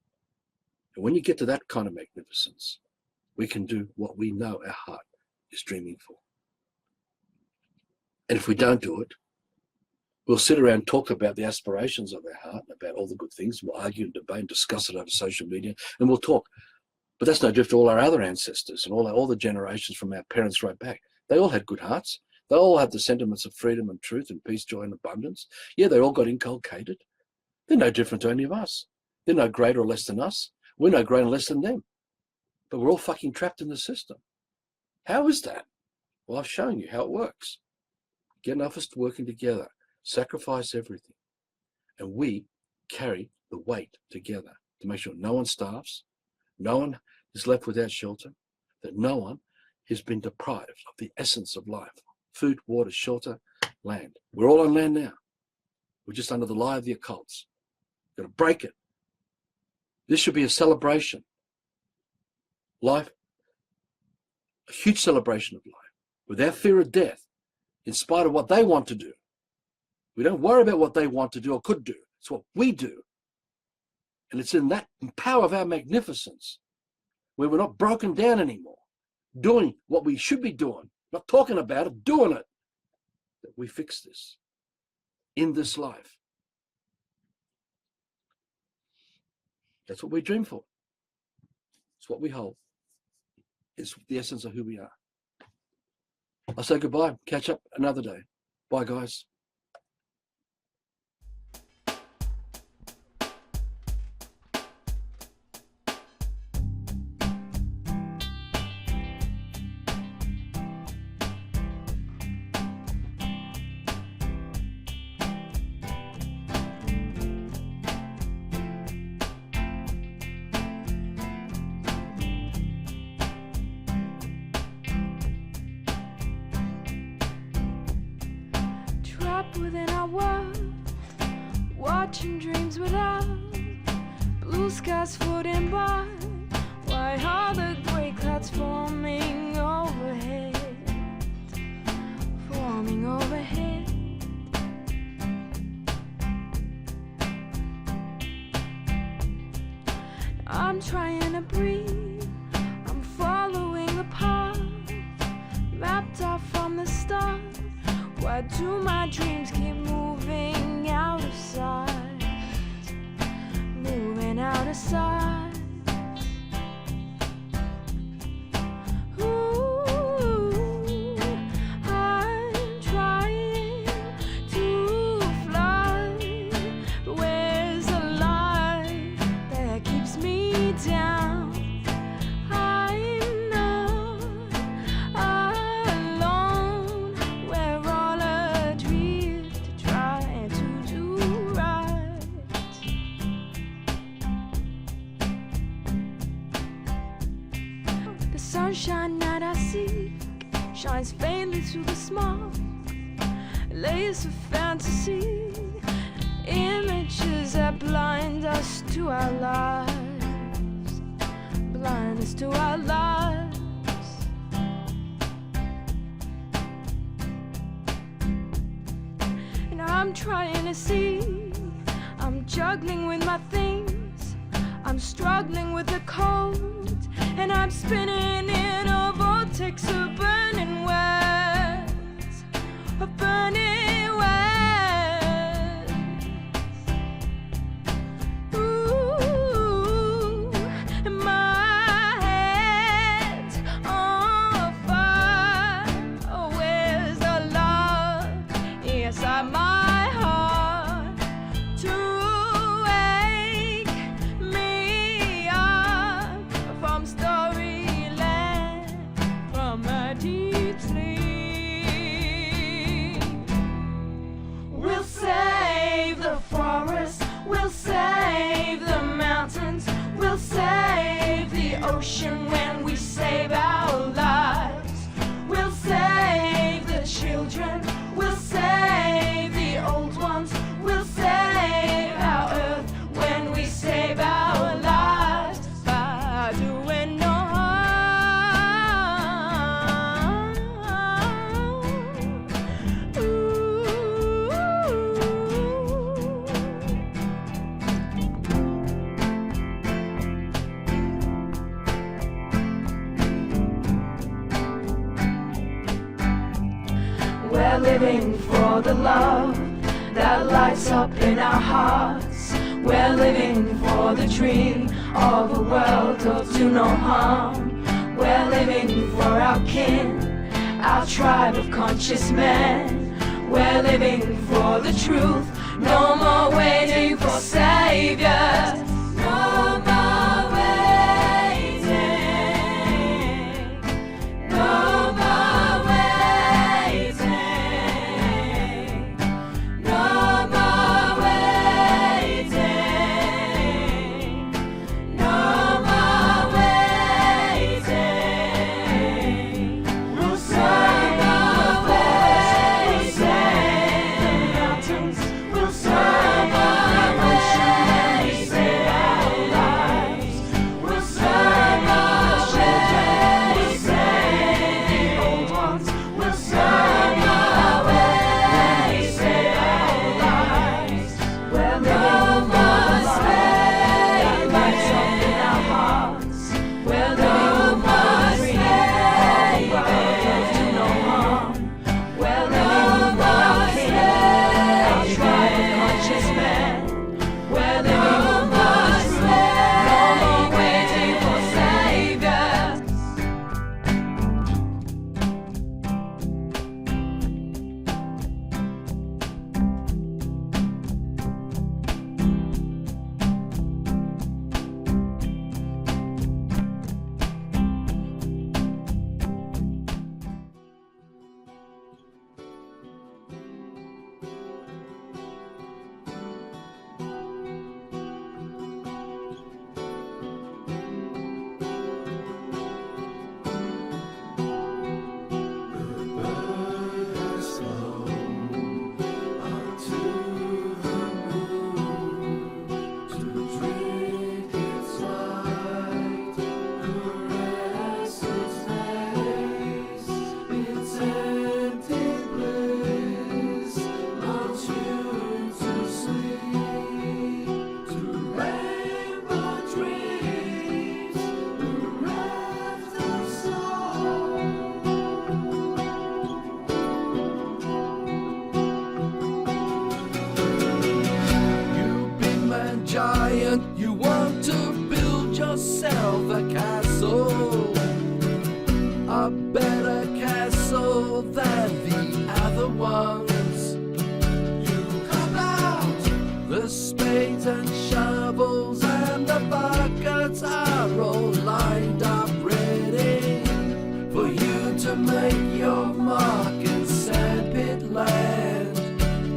And when you get to that kind of magnificence, we can do what we know our heart is dreaming for. And if we don't do it, we'll sit around and talk about the aspirations of our heart, about all the good things. We'll argue and debate and discuss it over social media, and we'll talk. But that's no different to all our other ancestors and all the generations from our parents right back. They all had good hearts. They all had the sentiments of freedom and truth and peace, joy and abundance. Yeah, they all got inculcated. They're no different to any of us. They're no greater or less than us. We're no greater or less than them. But we're all fucking trapped in the system. How is that? Well, I've shown you how it works. Get enough of us working together. Sacrifice everything. And we carry the weight together to make sure no one starves, no one is left without shelter, that no one He's been deprived of the essence of life: food, water, shelter, land. We're all on land now. We're just under the lie of the occults. We've got to break it. This should be a celebration. Life, a huge celebration of life, without fear of death, in spite of what they want to do. We don't worry about what they want to do or could do. It's what we do. And it's in that power of our magnificence, where we're not broken down anymore, doing what we should be doing, not talking about it, doing it, that we fix this in this life. That's what we dream for. It's what we hold. It's the essence of who we are. I'll say goodbye. Catch up another day. Bye, guys. Within our world, watching dreams without blue skies floating by. Why are the gray clouds forming overhead? Forming overhead. I'm trying to breathe. I'm following the path mapped out from the start. Why do my dreams keep moving out of sight? Moving out of sight. Ooh, I'm trying to fly, but where's the light that keeps me down? Sunshine that I seek shines faintly through the smoke. Layers of fantasy, images that blind us to our lives, blind us to our lives. And I'm trying to see, I'm juggling with my things, I'm struggling with the cold. And I'm spinning in a vortex of burning wells, of burning wells. Ooh, and my head's on fire. Oh, where's the love inside my heart to wake me up from storyland, from my deep sleep? We'll save the forest, we'll save the mountains, we'll save the ocean when we save our lives. We'll save the children, we'll save the old ones, we'll save our earth when we save our lives. By doing no harm. Ooh. We're living for the love that lights up in our hearts. We're living for the dream of a world of do no harm. We're living for our kin, our tribe of conscious men. We're living for the truth, no more waiting for saviors. No more waiting, no more waiting, no more waiting, no more waiting. and other ones. You come out. The spades and shovels and the buckets are all lined up ready for you to make your mark in sandpit land.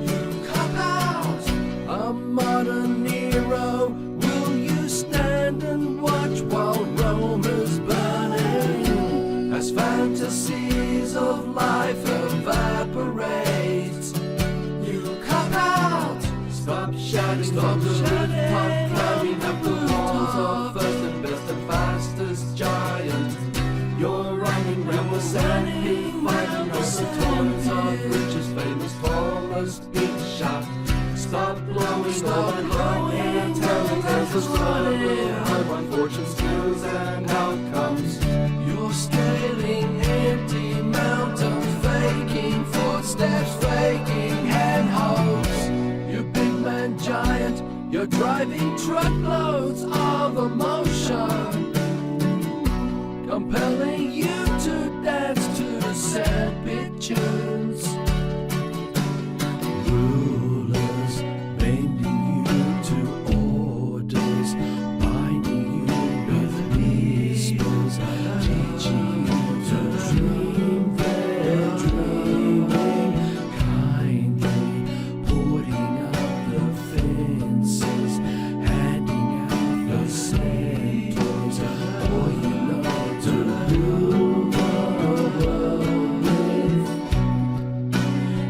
You come out. A modern hero. Will you stand and watch while Rome is burning as fantasies of life evaporate? You come out. Stop shouting, stop the rooftop, climbing up the walls of first and best and fastest giant. You're running round the sandpit, fighting over the tallest of richest, famous, tallest big shot. Stop blowing and telling us the story of unfortunate skills and outcomes. You're scaling empty mountains, faking footsteps, faking handholds. You big man giant, you're driving truckloads of emotion, compelling you to dance to the sandpit tunes. Rulers bending you to orders, binding you with whispers, teaching you to dream their dreaming, kindly putting up the fences, handing out the centaurs, all you know to rule the world with.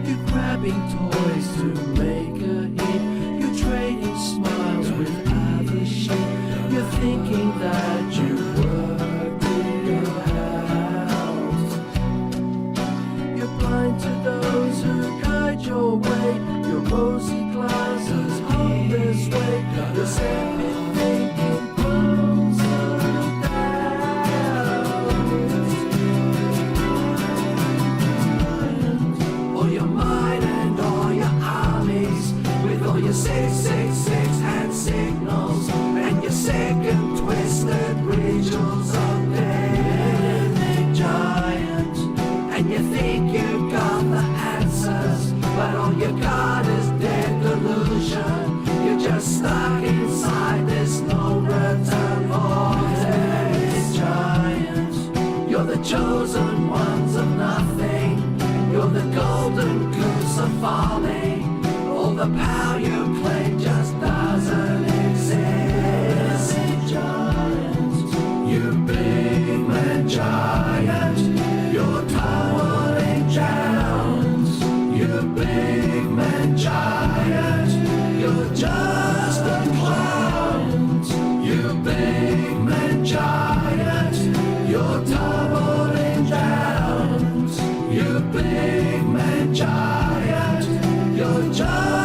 You're grabbing toys to make a hit. You're trading smiles with other shit. You're thinking that you worked it out. You're blind to those who guide your way. Your rosy glasses hold this way. Your sandpit thinking pulls her down. All your might and all your armies, with all your 666 hand signals and your second twisted rituals of death, giant. And you think you got the answers, but all you got is dead delusion. You're just stuck inside this no return vortex, giant. You're the chosen ones of nothing. You're the golden goose of folly. All the power you claim just doesn't exist, giant. You big man giant. You're towering down. You big man giant. You're just a clown. You big man giant. You're towering down. You big man giant. You're just